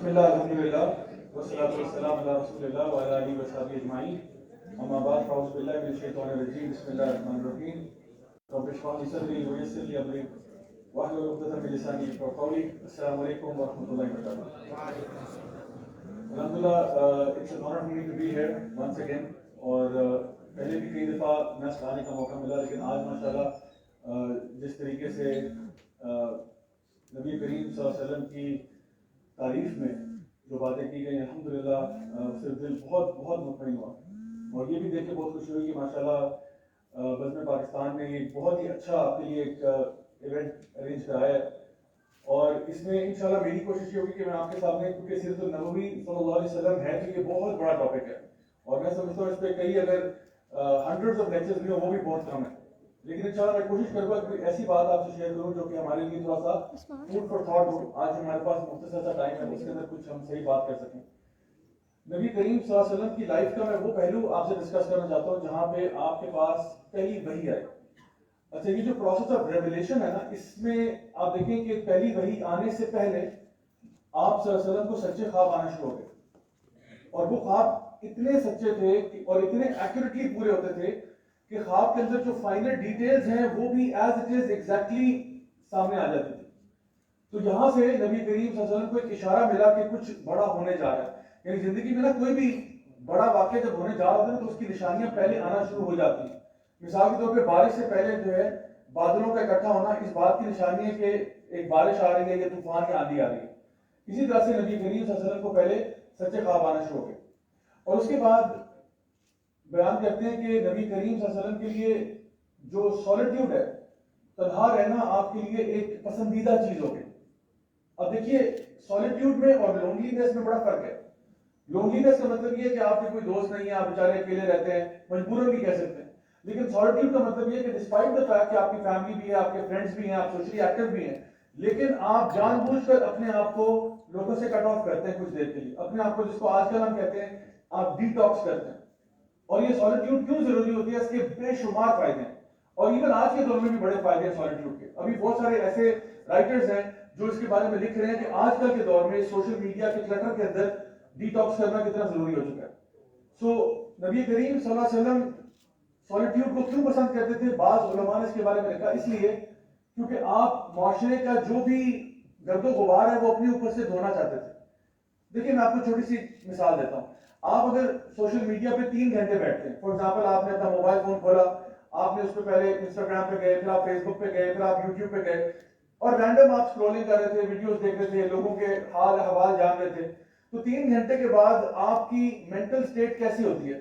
بسم اللہ الحمد للہ والصلاۃ والسلام علی رسول اللہ وعلی آلہ وصحبہ اجمعین اما بعد فاعوذ باللہ من الشیطان الرجیم بسم اللہ الرحمن الرحیم رب اشرح لي صدری ویسر لي امری واحلل عقدۃ من لسانی یفقهوا قولی. السلام علیکم ورحمۃ اللہ وبرکاتہ. الحمدللہ it's an honour for me to be here once again. اور پہلے بھی کئی دفعہ نسل آنے کا موقع ملا، لیکن آج ماشاءاللہ جس طریقے سے نبی کریم صلی اللہ علیہ وسلم کی تعریف میں جو باتیں کی گئی الحمدللہ اس سے دل بہت بہت مطمئن ہوا. اور یہ بھی دیکھ کے بہت خوشی ہوئی کہ ماشاءاللہ بزم پاکستان نے ایک بہت ہی اچھا آپ کے لیے ایک ایونٹ ارینج کرایا ہے. اور اس میں انشاءاللہ میری کوشش یہ ہوگی کہ میں آپ کے سامنے، کیونکہ سیرت النبوی صلی اللہ علیہ وسلم ہے تو یہ بہت بڑا ٹاپک ہے، اور میں سمجھتا ہوں اس پہ کئی اگر ہنڈریڈز آف لیکچرز بھی ہوں وہ بھی بہت کم ہے. لیکن انشاءاللہ میں کوشش کروں گا کہ کوئی ایسی بات آپ سے شیئر کروں جو کہ ہمارے لیے تھوڑا سا فوڈ فار تھاٹ ہو. آج ہمارے پاس مختصر سا ٹائم ہے، اس کے اندر کچھ ہم صحیح بات کر سکیں. نبی کریم صلی اللہ علیہ وسلم کی لائف کا میں وہ پہلو آپ سے ڈسکس کرنا چاہتا ہوں جہاں پہ آپ کے پاس پہلی وحی آئی. اچھا، یہ جو پروسیس آف ریویلیشن ہے نا، اس میں آپ دیکھیں کہ پہلی وحی آنے سے پہلے آپ صلی اللہ علیہ وسلم کو سچے خواب آنا شروع ہو گئے، اور وہ خواب اتنے سچے تھے اور اتنے ایکوریٹلی پورے ہوتے تھے کہ خواب کے اندر جو فائنل ڈیٹیلز ہیں وہ بھی ایز اٹ از ایگزیکٹلی سامنے آ جاتی تھی. تو یہاں سے نبی کریم صلی اللہ علیہ وسلم کو ایک اشارہ ملا کہ کچھ بڑا ہونے جا رہا ہے. یعنی زندگی میں نا کوئی بھی بڑا واقعہ جب ہونے جا رہا ہوتا ہے تو اس کی نشانیاں پہلے آنا شروع ہو جاتی ہیں. مثال کے طور پہ بارش سے پہلے جو ہے بادلوں کا اکٹھا ہونا اس بات کی نشانی ہے کہ ایک بارش آ رہی ہے یا طوفان یا آندھی آ رہی ہے. اسی طرح سے نبی کریم صلی اللہ علیہ وسلم کو پہلے سچے خواب آنا شروع ہو گئے. اور اس کے بعد بیان کرتے ہیں کہ نبی کریم صلی اللہ علیہ وسلم کے لیے جو سولیٹیوڈ ہے، تنہا رہنا، آپ کے لیے ایک پسندیدہ چیز ہو گئی. اب دیکھیے سولیٹیوڈ میں اور لونلینس میں بڑا فرق ہے. لونلینس کا مطلب یہ ہے کہ آپ کے کوئی دوست نہیں ہے، آپ بیچارے اکیلے رہتے ہیں، مجبوراً بھی کہہ سکتے ہیں. لیکن سولیٹیوڈ کا مطلب یہ ہے کہ ڈسپائٹ دا فیکٹ کہ آپ کی فیملی بھی ہے، آپ کے فرینڈس بھی ہیں، آپ سوشلی ایکٹیو بھی ہیں، لیکن آپ جان بوجھ کر اپنے آپ کو لوگوں سے کٹ آف کرتے ہیں کچھ دیر کے لیے، اپنے آپ کو، جس کو آج کل ہم کہتے ہیں آپ ڈیٹاکس کرتے ہیں. اور یہ سولیٹیوڈ کیوں ضروری ہوتی ہے؟ اس کے بے شمار فائدے ہیں، اور ایون آج کے دور میں بھی بڑے فائدے ہیں سولیٹیوڈ کے. ابھی بہت سارے ایسے رائٹرز ہیں جو اس کے بارے میں لکھ رہے ہیں کہ آج کل کے دور میں سوشل میڈیا کے کلٹر کے اندر ڈیٹاکس کرنا کتنا ضروری ہو چکا ہے. سو نبی کریم صلی اللہ علیہ وسلم سولیٹیوڈ کو کیوں پسند کرتے تھے؟ بعض علماء نے اس کے بارے میں لکھا اس لیے کیونکہ آپ معاشرے کا جو بھی گرد و غبار ہے وہ اپنے اوپر سے دھونا چاہتے تھے. دیکھیں میں آپ کو چھوٹی سی مثال دیتا ہوں. آپ اگر سوشل میڈیا پہ 3 گھنٹے بیٹھتے ہیں، فار ایگزامپل آپ نے اپنا موبائل فون کھولا، آپ نے اس پہ پہلے انسٹاگرام پہ گئے، پھر آپ فیس بک پہ گئے، پھر آپ یوٹیوب پہ گئے، اور رینڈم آپ اسکرولنگ کر رہے تھے، ویڈیوز دیکھ رہے تھے، لوگوں کے حال احوال جان رہے تھے. تو 3 گھنٹے کے بعد آپ کی مینٹل سٹیٹ کیسی ہوتی ہے؟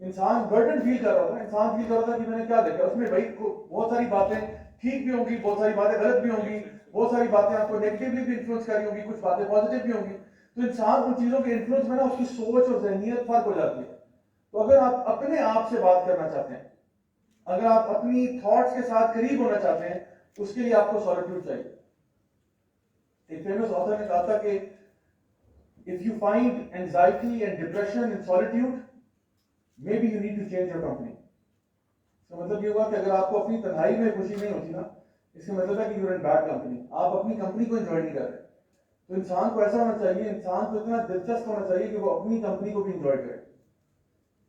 انسان برڈن فیل کر رہا تھا، انسان فیل کر رہا تھا کہ میں نے کیا دیکھا. اس میں بھائی بہت ساری باتیں ٹھیک بھی ہوں گی، بہت ساری باتیں غلط بھی ہوں گی، بہت ساری باتیں آپ کو نیگیٹیولی بھی انفلوئنس کر رہی ہوں گی، کچھ باتیں پازیٹیو بھی ہوں گی. تو انسان ان چیزوں کے انفلوئنس میں نا اس کی سوچ اور ذہنیت فرق ہو جاتی ہے. تو اگر آپ اپنے آپ سے بات کرنا چاہتے ہیں، اگر آپ اپنی تھاٹس کے ساتھ قریب ہونا چاہتے ہیں، اس کے لیے آپ کو سولیٹیوڈ چاہیے. ایک فیمس آتھر نے کہا تھا کہ if you find anxiety and depression in solitude, maybe you need to change your company. اس کا مطلب یہ ہوا کہ اگر آپ کو اپنی تنہائی میں خوشی نہیں ہوتی نا، اس کا مطلب ہے کہ you're in bad company. آپ اپنی کمپنی کو انجوائے نہیں کر رہے. تو انسان کو ایسا ہونا چاہیے، انسان کو اتنا دلچسپ ہونا چاہیے کہ وہ اپنی کمپنی کو بھی انجوائے کرے.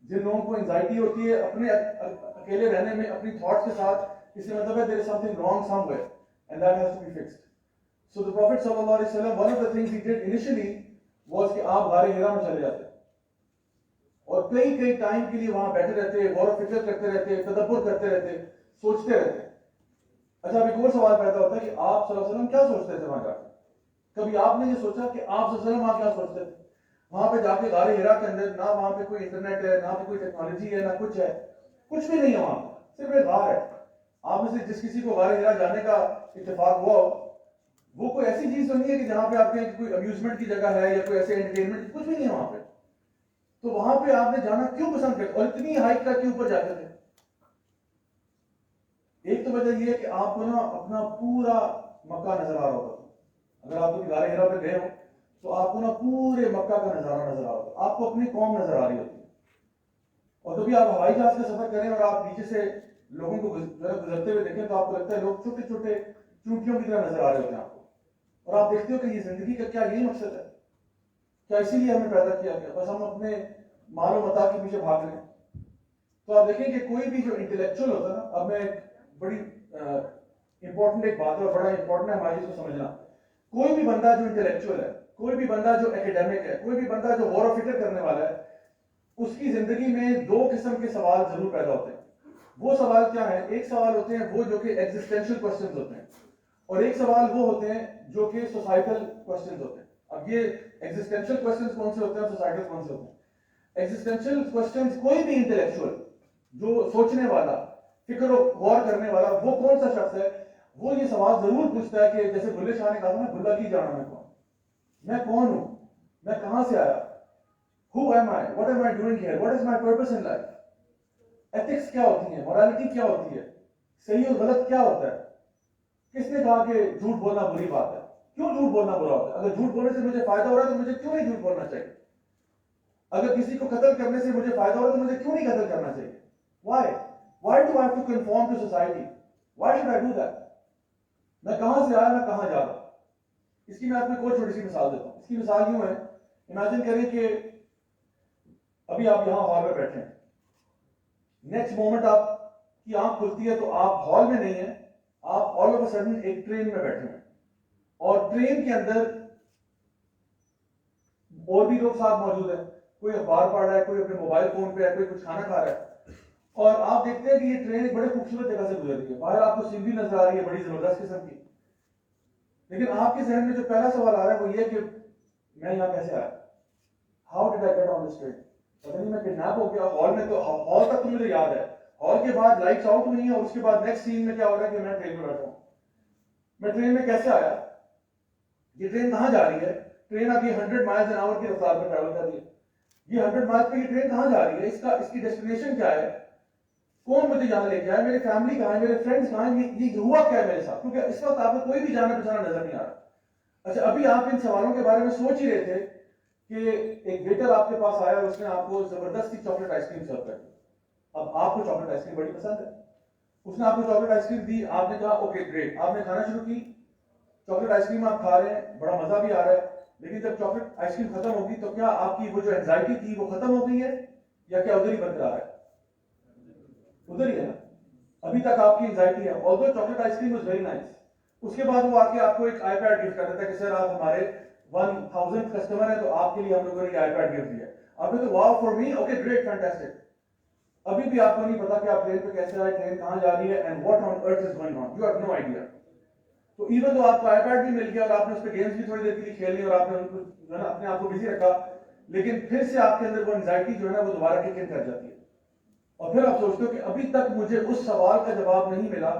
جن لوگوں کو انزائٹی ہوتی ہے اپنے اکیلے رہنے میں اپنی تھاٹس کے ساتھ، اس کا مطلب ہے there is something wrong somewhere and that has to be fixed. So the Prophet sallallahu alaihi wasallam, one of the things he did initially was کہ آپ غار ہرا میں چلے جاتے اور کئی ٹائم کے لیے وہاں بیٹھے رہتے، غور و فکر کرتے رہتے، تدبر کرتے رہتے، سوچتے رہتے. اچھا اب ایک اور سوال پیدا ہوتا ہے کہ آپ صلی اللہ علیہ وسلم کیا سوچتے تھے وہاں جا کے؟ کبھی آپ نے یہ سوچا کہ آپ صلی اللہ علیہ وسلم وہاں کیا سوچتے تھے؟ وہاں پہ جا کے غار ہرا کے اندر نہ وہاں پہ کوئی انٹرنیٹ ہے، نہ کوئی ٹیکنالوجی ہے، نہ کچھ ہے، کچھ بھی نہیں ہے وہاں پہ، صرف ایک غار ہے. آپ میں سے جس کسی کو غار ہرا جانے کا اتفاق ہوا ہو، وہ کوئی ایسی چیز تو نہیں ہے کہ جہاں پہ آپ کے کوئی امیوزمنٹ کی جگہ ہے یا کوئی ایسے انٹرٹینمنٹ، کچھ بھی نہیں ہے وہاں پہ. تو وہاں پہ آپ نے جانا کیوں پسند کرتے اور اتنی ہائٹ کر کے اوپر جاتے تھے؟ ایک تو وجہ یہ ہے کہ آپ کو نا اپنا پورا مکہ نظر آ رہا ہوتا تھا. اگر آپ کو غار ہرا پہ گئے ہو تو آپ کو نا پورے مکہ کا نظارہ نظر آ رہا ہوتا، آپ کو اپنی قوم نظر آ رہی ہوتی ہے. اور کبھی آپ ہوائی جہاز کا سفر کریں اور آپ نیچے سے لوگوں کو گزرتے ہوئے دیکھیں تو آپ کو لگتا ہے لوگ چھوٹے چھوٹے چونٹیوں کی طرح نظر آ رہے ہوتے ہیں آپ کو. اور آپ دیکھتے ہو کہ یہ زندگی کا کیا یہی مقصد ہے؟ کیا اسی لیے ہمیں پیدا کیا گیا بس ہم اپنے مال و متاع کے پیچھے بھاگ رہے ہیں؟ تو آپ دیکھیں کہ کوئی بھی جو انٹلیکچوئل ہوتا ہے نا، اب میں بڑی امپورٹنٹ ایک بات ہے اور بڑا امپورٹنٹ ہے ہماری اس کو سمجھنا، کوئی بھی بندہ جو انٹلیکچوئل ہے، کوئی بھی بندہ جو ایکیڈیمک ہے، کوئی بھی بندہ جو غور و فکر کرنے والا ہے، اس کی زندگی میں دو قسم کے سوال ضرور پیدا ہوتے ہیں. وہ سوال کیا ہے؟ ایک سوال ہوتے ہیں وہ جو کہ ایگزسٹینشل کوسچنز ہوتے ہیں، اور ایک سوال وہ ہوتے ہیں جو کہ سوسائٹل کوسچنز ہوتے ہیں. اب یہ ایگزسٹینشل کوسچنز کون سے ہوتے ہیں اور سوسائٹل کون سے ہوتے ہیں؟ ایگزسٹینشل کوسچنز کوئی بھی انٹلیکچوئل جو سوچنے والا، فکر و غور کرنے والا، وہ کون سا شخص ہے؟ وہ یہ سوال ضرور پوچھتا ہے کہ جیسے بلے شاہ نے کہا نا، بھلا کی جانا میں کون ہوں، میں کہاں سے آیا، who am I, what am I doing here, what is my purpose in life. Ethics کیا ہوتی ہیں، مورالٹی کیا ہوتی ہے، صحیح اور غلط کیا ہوتا ہے. کس نے کہا کہ جھوٹ بولنا بری بات ہے؟ کیوں جھوٹ بولنا برا ہوتا ہے؟ اگر جھوٹ بولنے سے مجھے فائدہ ہو رہا ہے تو مجھے کیوں نہیں جھوٹ بولنا چاہیے؟ اگر کسی کو قتل کرنے سے مجھے فائدہ ہو رہا ہے تو مجھے کیوں نہیں قتل کرنا چاہیے؟ Why do I have to conform to society? Why should I do that? میں کہاں سے آیا، میں کہاں جا رہا ہوں؟ اس کی میں آپ کو ایک اور چھوٹی سی مثال دیتا ہوں. اس کی مثال یوں ہے، امیجن کریں کہ ابھی آپ یہاں ہال میں بیٹھے ہیں، نیکسٹ مومنٹ آپ کی آنکھ کھلتی ہے تو آپ ہال میں نہیں ہیں، آپ آل آف اے سڈن ایک ٹرین میں بیٹھے ہیں، اور ٹرین کے اندر اور بھی لوگ ساتھ موجود ہیں، کوئی اخبار پڑھ رہا ہے، کوئی اپنے موبائل فون پہ ہے، کوئی کچھ کھانا کھا رہا ہے، اور آپ دیکھتے ہیں کہ یہ ٹرین ایک بڑے خوبصورت جگہ سے گزر رہی ہے، باہر آپ کو سینری نظر آ رہی ہے بڑی زبردست قسم کی، لیکن آپ کے ذہن میں جو پہلا سوال آ رہا ہے وہ یہ کہ میں یہاں کیسے آیا؟ How did I get on this train? پتہ نہیں میں کڈنیپ ہو گیا. ہال میں تو ہال تک تو مجھے یاد ہے، ہال کے بعد لائٹس آؤٹ ہوئی ہیں اور اس کے بعد نیکسٹ سین میں کیا ہو رہا ہے کہ میں ٹرین میں بیٹھا ہوں. میں ٹرین میں کیسے آیا؟ یہ ٹرین کہاں جا رہی ہے؟ ٹرین اب یہ 100 مائلز این آور کی رفتار پہ ٹریول کر رہی ہے. یہ 100 مائلز پہ یہ ٹرین کہاں جا رہی ہے؟ اس کی ڈیسٹینیشن کیا ہے؟ کون مجھے یہاں لے کے آیا؟ میری فیملی کہاں ہے؟ میرے فرینڈس کہاں ہیں؟ یہ ہوا کیا ہے میرے ساتھ؟ کیونکہ اس وقت آپ کو کوئی بھی جانا پہچانا نظر نہیں آ رہا. اچھا، ابھی آپ ان سوالوں کے بارے میں سوچ ہی رہے تھے کہ ایک ویٹر آپ کے پاس آیا اور اس نے آپ کو زبردستی چاکلیٹ آئس کریم سرو کر دی. اب آپ کو چاکلیٹ آئس کریم بڑی پسند ہے، اس نے آپ کو چاکلیٹ آئس کریم دی، آپ نے کہا اوکے گریٹ، آپ نے کھانا شروع کی. چاکلیٹ آئس کریم آپ کھا رہے ہیں، بڑا مزہ بھی آ رہا ہے، لیکن جب چاکلیٹ آئس کریم ختم ہوگی تو کیا آپ کی وہ جو اینزائٹی تھی وہ ختم ہو گئی ہے یا کیا ادھر ہی برقرار ہے؟ ادھر ہی ہے نا، ابھی تک آپ کی اینزائٹی ہے. although chocolate ice cream was very nice. اس کے بعد وہ آ کے آپ کو ایک آئی پیڈ گفٹ کر دیتا ہے کہ سر آپ ہمارے 1000 کسٹمر ہیں تو آپ کے لیے ہم لوگوں نے آئی پیڈ گفٹ دیا. آپ نے تو wow for me, okay great fantastic. ابھی بھی آپ کو نہیں پتا کہ آپ ٹرین پہ کیسے آئے، ٹرین کہاں جا رہی ہے، and what on earth is going on, you have no idea. تو ایون تو آپ کو آئی پیڈ بھی مل گیا اور آپ نے اس پہ گیمز بھی تھوڑی دیر کے لیے کھیل لی اور آپ نے اپنے آپ کو بزی رکھا، لیکن پھر سے آپ کے اندر وہ انزائٹی جو ہے نا وہ دوبارہ کک ان کر جاتی ہے. اور پھر آپ سوچتے ہو کہ ابھی تک مجھے اس سوال کا جواب نہیں ملا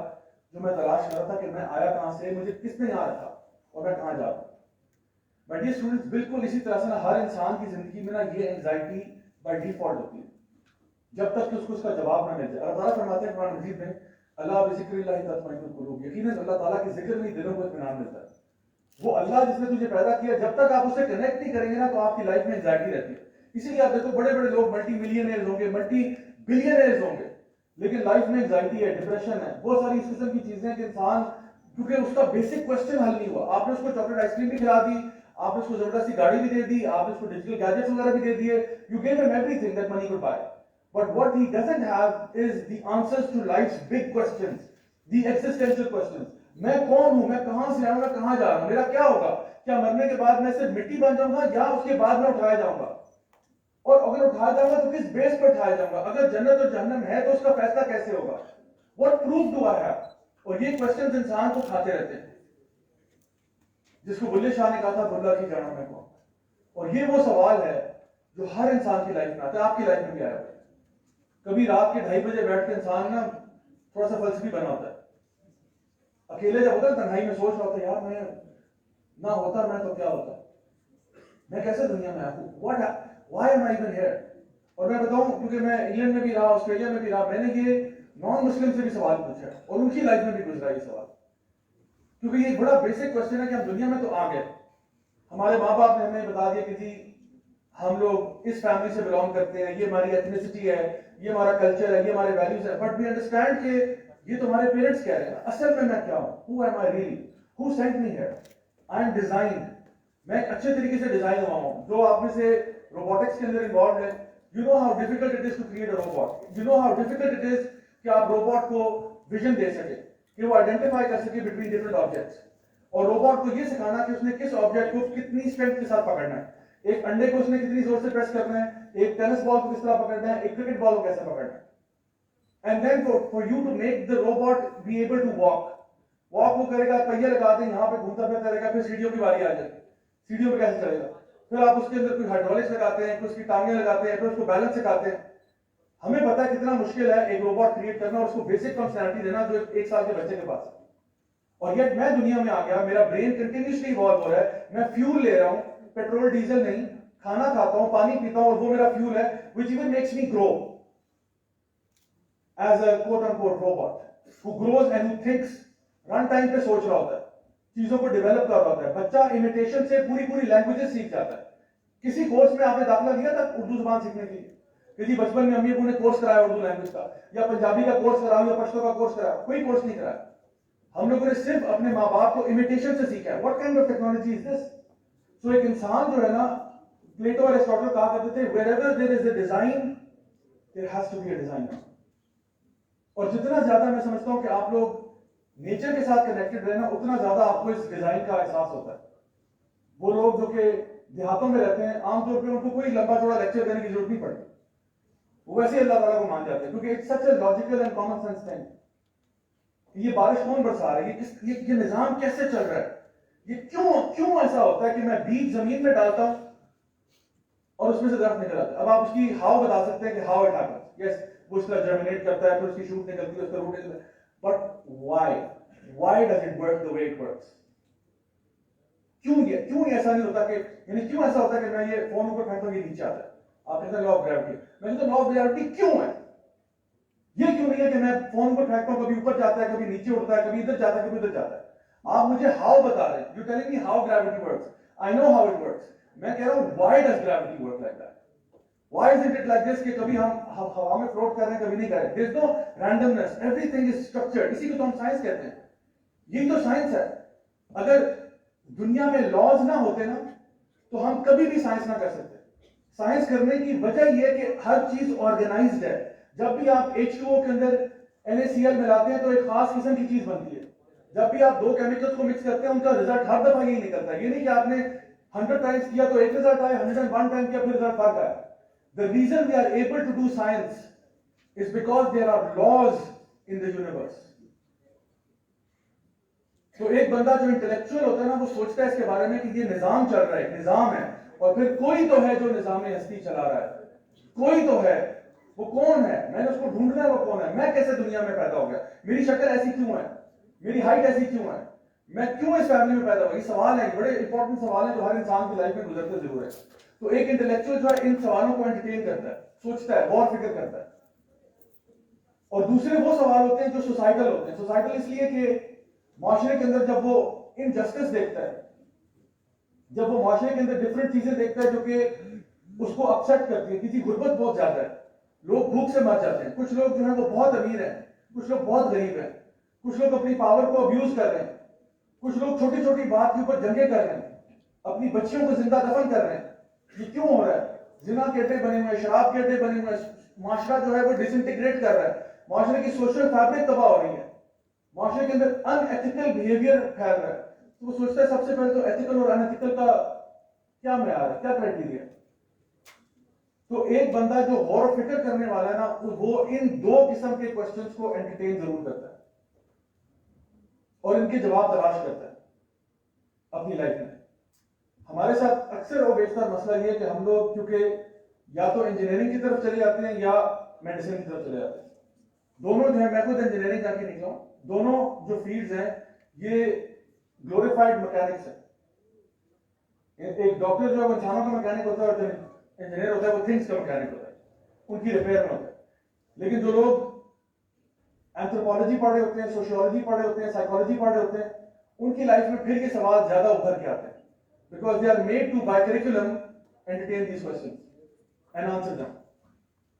جو میں تلاش کر رہا تھا کہ میں آیا کہاں سے، مجھے کس نے یہاں رکھا اور میں کہاں جا رہا ہوں. بٹ یہ اسٹوڈنٹس بالکل اسی طرح سے نا ہر انسان کی زندگی میں نا یہ اینگزائٹی بائی ڈیفالٹ ہوتی ہے جب تک کہ اس کو اس کا جواب نہ مل جائے. اللہ تعالیٰ فرماتے ہیں قرآن مجید میں، اللہ بذکر اللہ تطمئن القلوب، یقیناً اللہ تعالیٰ کے ذکر میں دلوں کو اطمینان ملتا ہے. وہ اللہ جس نے تجھے پیدا کیا، جب تک آپ اسے کنیکٹ نہیں کریں گے نا تو آپ کی لائف میں اینگزائٹی رہتی ہے. اسی لیے آپ دیکھو بڑے بڑے لوگ ملٹی ملینئرز ہوں گے، ملٹی بلینئرز ہوں گے، لیکن لائف میں اینگزائٹی ہے، ڈپریشن ہے، بہت ساری اس قسم کی چیزیں ہیں کہ انسان کیونکہ اس کا بیسک کوسچن حل نہیں ہوا. آپ نے اس کو چاکلیٹ آئس کریم بھی کھلا دی، آپ نے اس کو زبردستی گاڑی بھی دے دی، آپ نے اس کو ڈیجیٹل گیجٹس وغیرہ بھی دے دیے، یو گیو ہم every thing that money could buy. But what he doesn't have is the answers to life's big questions, the existential questions. میں کون ہوں، میں کہاں سے آؤں گا، کہاں جا رہا ہوں، میرا کیا ہوگا، کیا مرنے کے بعد میں صرف مٹی بن جاؤں گا یا اس کے بعد میں اٹھایا جاؤں گا، اور اگر اٹھایا جاؤں گا تو کس بیس پر اٹھایا جاؤں گا، اگر جنت اور جہنم ہے تو اس کا فیصلہ کیسے ہوگا، what proof do I have. اور یہ کوسچنز انسان کو کھاتے رہتے ہیں، جس کو بلے شاہ نے کہا تھا بلا کی جانا میں کون. اور یہ وہ سوال ہے جو ہر انسان کی لائف میں آتا ہے، آپ کی لائف میں بھی آیا ہوتا ہے. کبھی رات کے 2:30 بجے بیٹھ کے انسان نا تھوڑا سا فلسفی بنا ہوتا ہے، اکیلے جب ہوتا ہے تنہائی میں سوچ رہا ہوتا ہے یار میں نہ ہوتا میں تو کیا ہوتا، میں کیسے دنیا میں آیا ہوں، why am I even here. اور میں بتاؤں کیونکہ میں انگلینڈ میں بھی رہا، آسٹریلیا میں بھی رہا، میں نے یہ نان مسلم سے بھی سوال پوچھا ہے اور ان کی لائف میں بھی گزرا یہ سوال، کیونکہ یہ بڑا بیسک کوسچن ہے کہ ہم دنیا میں تو آ گئے، ہمارے ماں باپ نے ہمیں بتا دیا کہ جی ہم لوگ اس فیملی سے بلانگ کرتے ہیں، یہ ہماری ایتھنیسٹی ہے، یہ ہمارا کلچر ہے، یہ ہمارے ویلیوز ہے. بٹ وی انڈرسٹینڈ کہ یہ تو ہمارے پیرنٹس کہہ رہے ہیں، اصل میں کیا ہوں، who am I really, who sent me here, I am designed میں اچھے طریقے سے ڈیزائن ہوا ہوں. جو آپ میں سے روبوٹکس کے اندر انوالوڈ ہے, you know how difficult it is to create a robot, you know how difficult it is کہ آپ روبوٹ کو ویژن دے سکے, کہ وہ آئیڈینٹیفائی کر سکے بٹوین ڈفرنٹ آبجیکٹس, اور روبوٹ کو یہ سکھانا کہ اس نے کس آبجیکٹ کو کتنی اسٹرینتھ کے ساتھ پکڑنا ہے, ایک انڈے کو اس نے کتنی زور سے پریس کرنا ہے, ایک ٹینس بال کو کس طرح پکڑنا ہے, ایک کرکٹ بال کو کیسے پکڑنا ہے. And then for you to make the robot be able to walk وہ کرے گا, پہیے لگا دیں, یہاں پہ گھومتا پھرتا رہے گا, پھر سیڑھیوں کی باری آ جائے, سیڑھیوں پہ کیسے چلے گا, پھر آپ اس کے اندر کوئی ہائیڈرولکس لگاتے ہیں, کوئی اس کی ٹانگیں لگاتے ہیں, پھر اس کو بیلنس سکھاتے ہیں. ہمیں پتا ہے کتنا مشکل ہے ایک روبوٹ کریٹ کرنا اور اس کو بیسک فنکشنالٹی دینا جو ایک سال کے بچے کے پاس ہے. اور یٹ میں دنیا میں آ گیا, میرا برین کنٹینیوسلی ایوالو ہو رہا ہے, میں فیول لے رہا ہوں, پیٹرول ڈیزل نہیں, کھانا کھاتا ہوں, پانی پیتا ہوں, اور وہ میرا فیول ہے, which even makes me grow as a quote unquote robot who grows and who thinks, run time پہ سوچ رہا ہوتا ہے, چیزوں کو ڈیولپ کر رہا ہوتا ہے. بچہ امیٹیشن سے پوری لینگویجز سیکھ جاتا ہے. کسی کورس میں آپ نے داخلہ لیا تھا اردو زبان سیکھنے کے لیے؟ کسی بچپن میں امی ابو نے کورس کرایا اردو لینگویج کا, یا پنجابی کا کورس کرایا, یا پشتو کا کورس کرایا؟ کوئی کورس نہیں کرایا. ہم لوگوں نے صرف اپنے ماں باپ کو امیٹیشن سے سیکھا ہے. What kind of technology is this? So ایک انسان جو ہے نا, پلیٹو اور ایرسٹاٹل کہا کرتے تھے, wherever there is a design there has to be a designer. اور جتنا زیادہ میں سمجھتا ہوں کہ آپ لوگ نیچر کے ساتھ کنیکٹڈ رہنا, اتنا زیادہ آپ کو اس ڈیزائن کا احساس ہوتا ہے. وہ لوگ جو کہ دیہاتوں میں رہتے ہیں, عام طور پہ ان کو کوئی لمبا چوڑا لیکچر دینے کی ضرورت نہیں پڑتی, وہ ویسے اللہ تعالیٰ کو مان جاتے ہیں, کیونکہ it's such a logical and common sense thing. یہ بارش کون برسا رہا ہے, یہ نظام کیسے چل رہا ہے, یہ کیوں ایسا ہوتا ہے کہ میں بیج زمین میں ڈالتا ہوں اور اس میں سے درخت نکل آتا ہے. اب آپ اس کی ہاؤ بتا سکتے ہیں کہ ہاؤ اٹ ہیپنس, یس وہ اس کا جرمینیٹ کرتا ہے, پھر اس کی شوٹ نکلتی ہے, اس کا روٹ نکلتا ہے, but why does it work the way it works؟ کیوں ایسا نہیں ہوتا کہ, یعنی کیوں ایسا ہوتا ہے کہ میں یہ فون اوپر پھینکتا ہوں یہ نیچے آتا ہے؟ آپ کہتے ہیں لا آف گریوٹی, میں کہتا ہوں لا آف گریوٹی کیوں ہے؟ یہ کیوں نہیں ہے کہ میں فون پر پھینکتا ہوں, کبھی اوپر جاتا ہے, کبھی نیچے اڑتا ہے, کبھی ادھر جاتا ہے, کبھی ادھر جاتا ہے. آپ مجھے ہاؤ بتا رہے ہیں, you telling me how gravity works, I know how it works. میں کہہ رہا ہوں why does gravity work like that? Why is it like this کہ کبھی ہم ہوا میں فلوٹ کر رہے ہیں, کبھی نہیں کر رہے. دیر از نو رینڈمنس, ایوری تھنگ از اسٹرکچرڈ. اسی کو تو ہم سائنس کہتے ہیں. یہی تو سائنس ہے. اگر دنیا میں لاز نہ ہوتے نا تو ہم کبھی بھی سائنس نہ کر سکتے. سائنس کرنے کی وجہ یہ ہے کہ ہر چیز آرگنائزڈ ہے. جب بھی آپ H2O کے اندر NaCl ملاتے ہیں تو ایک خاص قسم کی چیز بنتی ہے. جب بھی آپ دو کیمیکلز کو مکس کرتے ہیں ان کا رزلٹ ہر دفعہ یہی نکلتا ہے. یہ نہیں کہ آپ نے 100 ٹائمز کیا تو ایک رزلٹ آیا, 101 ٹائم کیا پھر رزلٹ فرق آیا. The reason we are able to do science is because there are laws in the universe. تو ایک بندہ جو انٹلیکچوئل ہوتا ہے نا, وہ سوچتا ہے اس کے بارے میں کہ یہ نظام چل رہا ہے, ایک نظام ہے, اور پھر کوئی تو ہے جو نظام ہستی چلا رہا ہے, کوئی تو ہے. وہ کون ہے؟ میں نے اس کو ڈھونڈنا ہے, وہ کون ہے؟ میں کیسے دنیا میں پیدا ہو گیا؟ میری شکل ایسی کیوں ہے؟ میری ہائٹ ایسی کیوں ہے؟ میں کیوں اس فیملی میں پیدا ہوا؟ یہ سوال ہیں, بڑے امپورٹنٹ سوال ہیں جو ہر انسان کی لائف میں گزرتے ضرور ہے. تو ایک انٹلیکچوئل جو ہے ان سوالوں کو انٹرٹین کرتا ہے, سوچتا ہے, غور فکر کرتا ہے. اور دوسرے وہ سوال ہوتے ہیں جو سوسائٹل ہوتے ہیں. سوسائٹل اس لیے کہ معاشرے کے اندر جب وہ انجسٹس دیکھتا ہے, جب وہ معاشرے کے اندر ڈفرنٹ چیزیں دیکھتا ہے جو کہ اس کو اپسیٹ کرتی ہیں. کسی غربت بہت زیادہ ہے, لوگ بھوک سے مر جاتے ہیں, کچھ لوگ جو ہیں وہ بہت امیر ہیں, کچھ لوگ بہت غریب ہیں, کچھ لوگ اپنی پاور کو ابیوز کر رہے ہیں, کچھ لوگ چھوٹی چھوٹی بات کے اوپر جنگیں کر رہے ہیں, اپنی بچیوں کو زندہ دفن کر رہے ہیں. یہ کیوں ہو رہا ہے؟ زنا کے اڈے بنے ہوئے ہیں, شراب کے اڈے بنے ہوئے ہیں, معاشرہ جو ہے وہ ڈس انٹیگریٹ کر رہا ہے, معاشرے کی سوشل فیبرک تباہ ہو رہی ہے, معاشرے کے اندر ان ایتھیکل بیہیویئر پھیل رہا ہے. تو وہ سوچتا ہے سب سے پہلے تو ایتھیکل اور ان ایتھیکل کا کیا معیار ہے, کیا کرائٹیریا ہے. تو ایک بندہ جو غور و فکر کرنے والا ہے نا, وہ ان دو قسم کے کوسچنز کو انٹرٹین ضرور کرتا ہے اور ان کے جواب تلاش کرتا ہے اپنی لائف میں. ہمارے ساتھ اکثر اور بیشتر مسئلہ یہ ہے کہ ہم لوگ کیونکہ یا تو انجینئرنگ کی طرف چلے جاتے ہیں یا میڈیسن کی طرف چلے جاتے ہیں. دونوں جو ہے, میں خود انجینئرنگ جا کے نکلا ہوں, دونوں جو فیلڈز ہیں یہ گلوریفائڈ میکینکس ہیں. ایک ڈاکٹر جو ہے وہ انسانوں کا میکینک ہوتا ہے, اور جو انجینئر ہوتا ہے وہ تھنگس کا میکینک ہوتا ہے, ان کی ریپیئر میں ہوتا ہے. لیکن جو لوگ اینتھروپولوجی پڑھ رہے ہوتے ہیں, سوشیولوجی پڑھ رہے ہوتے ہیں, سائیکالوجی پڑھ رہے ہوتے ہیں, ان کی لائف میں پھر یہ سوال زیادہ ابھر کے آتے ہیں, because they are made to by curriculum entertain these questions and answer them.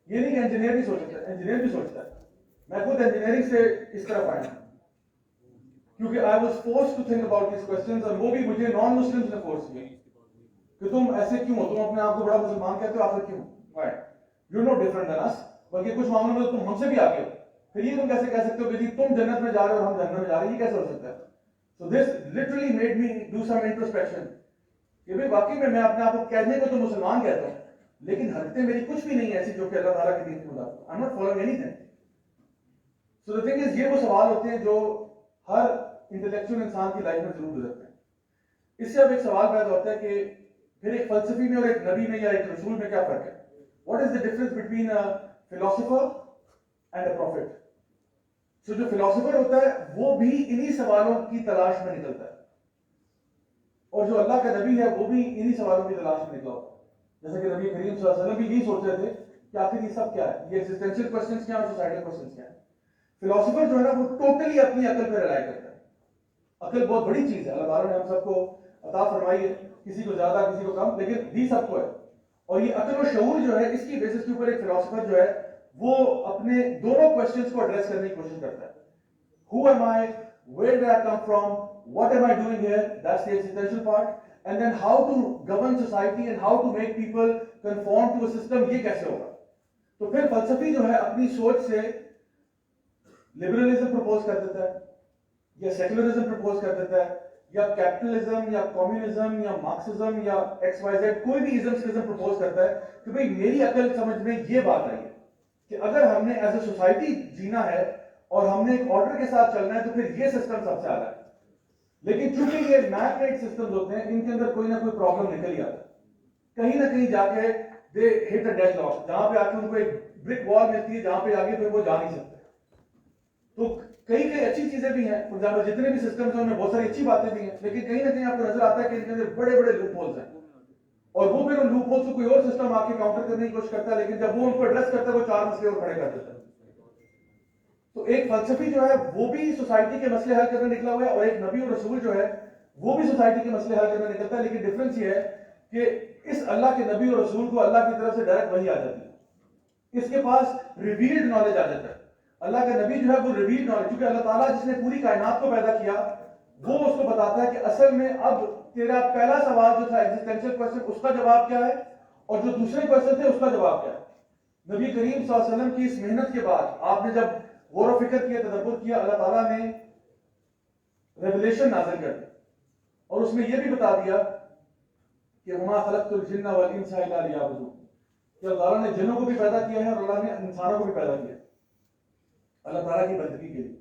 یہ نہیں کہ انجینئر نہیں سوچتا, انجینئر بھی سوچتا ہے. میں خود انجینئرنگ سے اس طرف آیا ہوں کیونکہ I was forced to think about these questions, اور وہ بھی مجھے نان مسلمز نے فورس کیا. کہ تم ایسے کیوں ہو, تم اپنے آپ کو بڑا مسلمان کہتے ہو, آخر کیوں؟ Why? You're no different than us. بلکہ کچھ معاملوں میں تم ہم سے بھی آگے ہو. پھر یہ تم کیسے کہہ سکتے ہو کہ جی تم جنت میں جا رہے ہو اور ہم جنت میں جا رہے ہیں, یہ کیسے ہو سکتا ہے؟ So this literally made me do some introspection. کہ بھئی واقعی میں اپنے آپ کو کہنے کو تو مسلمان کہتا ہوں, لیکن حرکتیں میری کچھ بھی نہیں ایسی جو کہ اللہ تعالیٰ کے دین کے مطابق. I'm not following anything. So the thing is, یہ وہ سوال ہوتے ہیں جو ہر انٹلیکچوئل انسان کی لائف میں ضرور گزرتے ہیں. اس سے اب ایک سوال پیدا ہوتا ہے کہ پھر ایک فلسفی میں اور ایک نبی میں یا ایک رسول میں کیا فرق ہے؟ What is the difference between a philosopher and a prophet? So جو فلاسفر ہوتا ہے وہ بھی انہی سوالوں کی تلاش میں نکلتا ہے, اور جو اللہ کا نبی ہے وہ بھی انہی سوالوں کی تلاش میں نکلا ہوتا ہے. جیسا کہ نبی کریم صلی اللہ علیہ وسلم بھی یہی سوچ رہے تھے کہ آخر یہ سب کیا ہے, یہ ایگزسٹینشیل کوسچنز کیا ہیں اور سوسائٹل کوسچنز کیا ہیں. فلاسفر جو ہے نا وہ ٹوٹلی اپنی عقل پہ ریلائی کرتا ہے. عقل بہت بڑی چیز ہے, اللہ تعالیٰ نے ہم سب کو عطا فرمائی ہے, کسی کو زیادہ کسی کو کم, لیکن دی سب کو ہے. اور یہ عقل و شعور جو ہے, اس کی بیسس کے اوپر ایک فلاسفر جو ہے وہ اپنے دونوں کوسچنز کو ایڈریس کرنے کی کوشش کرتا ہے. Who am I? Where did I come from? What am I doing here? That's the existential part. And then how to govern society and how to make people conform to a system, یہ کیسے ہوگا. تو پھر فلسفی جو ہے اپنی سوچ سے لبرلزم پروپوز کر دیتا ہے, یا سیکولرزم پروپوز کر دیتا ہے, یا کیپٹلزم یا کمیونزم یا مارکسزم یا ایکس وائی زیڈ کوئی بھی ازم پروپوز کرتا ہے کہ بھئی میری عقل سمجھ میں یہ بات آئی ہے کہ اگر ہم نے ایز اے سوسائٹی جینا ہے اور ہم نے ایک آرڈر کے ساتھ چلنا ہے تو پھر یہ سسٹم سب سے اعلیٰ ہے. لیکن چونکہ یہ میپ میڈ سسٹمز ہوتے ہیں, ان کے اندر کوئی نہ کوئی پرابلم نکل ہی آتا ہے. کہیں نہ کہیں جا کے دے ہٹ اے ڈیڈ لاک, جہاں پہ آ کے ان کو ایک برک وال ملتی ہے جہاں پہ آگے پھر وہ جا نہیں سکتے. تو کئی اچھی چیزیں بھی ہیں, فار ایگزامپل جتنے بھی سسٹمز ہیں ان میں بہت ساری اچھی باتیں بھی ہیں, لیکن کہیں نہ کہیں آپ کو نظر آتا ہے کہ ان کے اندر بڑے بڑے لوپ ہولز ہیں, اور وہ پھر ان لوپ ہولز کو کوئی اور سسٹم آ کے کاؤنٹر کرنے کی کوشش کرتا ہے, لیکن جب وہ ان کو ایڈریس کرتا ہے وہ چار مسئلے اور کھڑے کر دیتا ہے. تو ایک فلسفی جو ہے وہ بھی سوسائٹی کے مسئلے حل کرنے نکلا ہوا ہے, اور ایک نبی اور رسول جو ہے وہ بھی سوسائٹی کے مسئلے حل کرنے نکلتا ہے. لیکن ڈفرنس یہ ہے کہ اس اللہ کے نبی اور رسول کو اللہ کی طرف سے ڈائریکٹ وحی آ جاتی ہے, اس کے پاس ریویلڈ نالج آ جاتا ہے. اللہ کا نبی جو ہے وہ ریویلڈ نالج, کیونکہ اللہ تعالیٰ جس نے پوری کائنات کو پیدا کیا وہ اس کو بتاتا ہے کہ اصل میں اب تیرا پہلا سوال جو تھا ایگزسٹینشیل کوسچن, اس کا جواب کیا ہے, اور جو دوسرے کوسچن تھے اس کا جواب کیا ہے. نبی کریم صلی اللہ علیہ وسلم کی اس محنت کے بعد آپ نے جب غور و فکر کیا, تدبر کیا, اللہ تعالیٰ نے ریولیشن نازل کر دی اور اس میں یہ بھی بتا دیا کہ وما خلقت الجن والانس الا لیعبدون, کہ اللہ تعالیٰ نے جنوں کو بھی پیدا کیا ہے اور اللہ نے انسانوں کو بھی پیدا کیا ہے اللہ تعالیٰ کی بندگی کے لیے.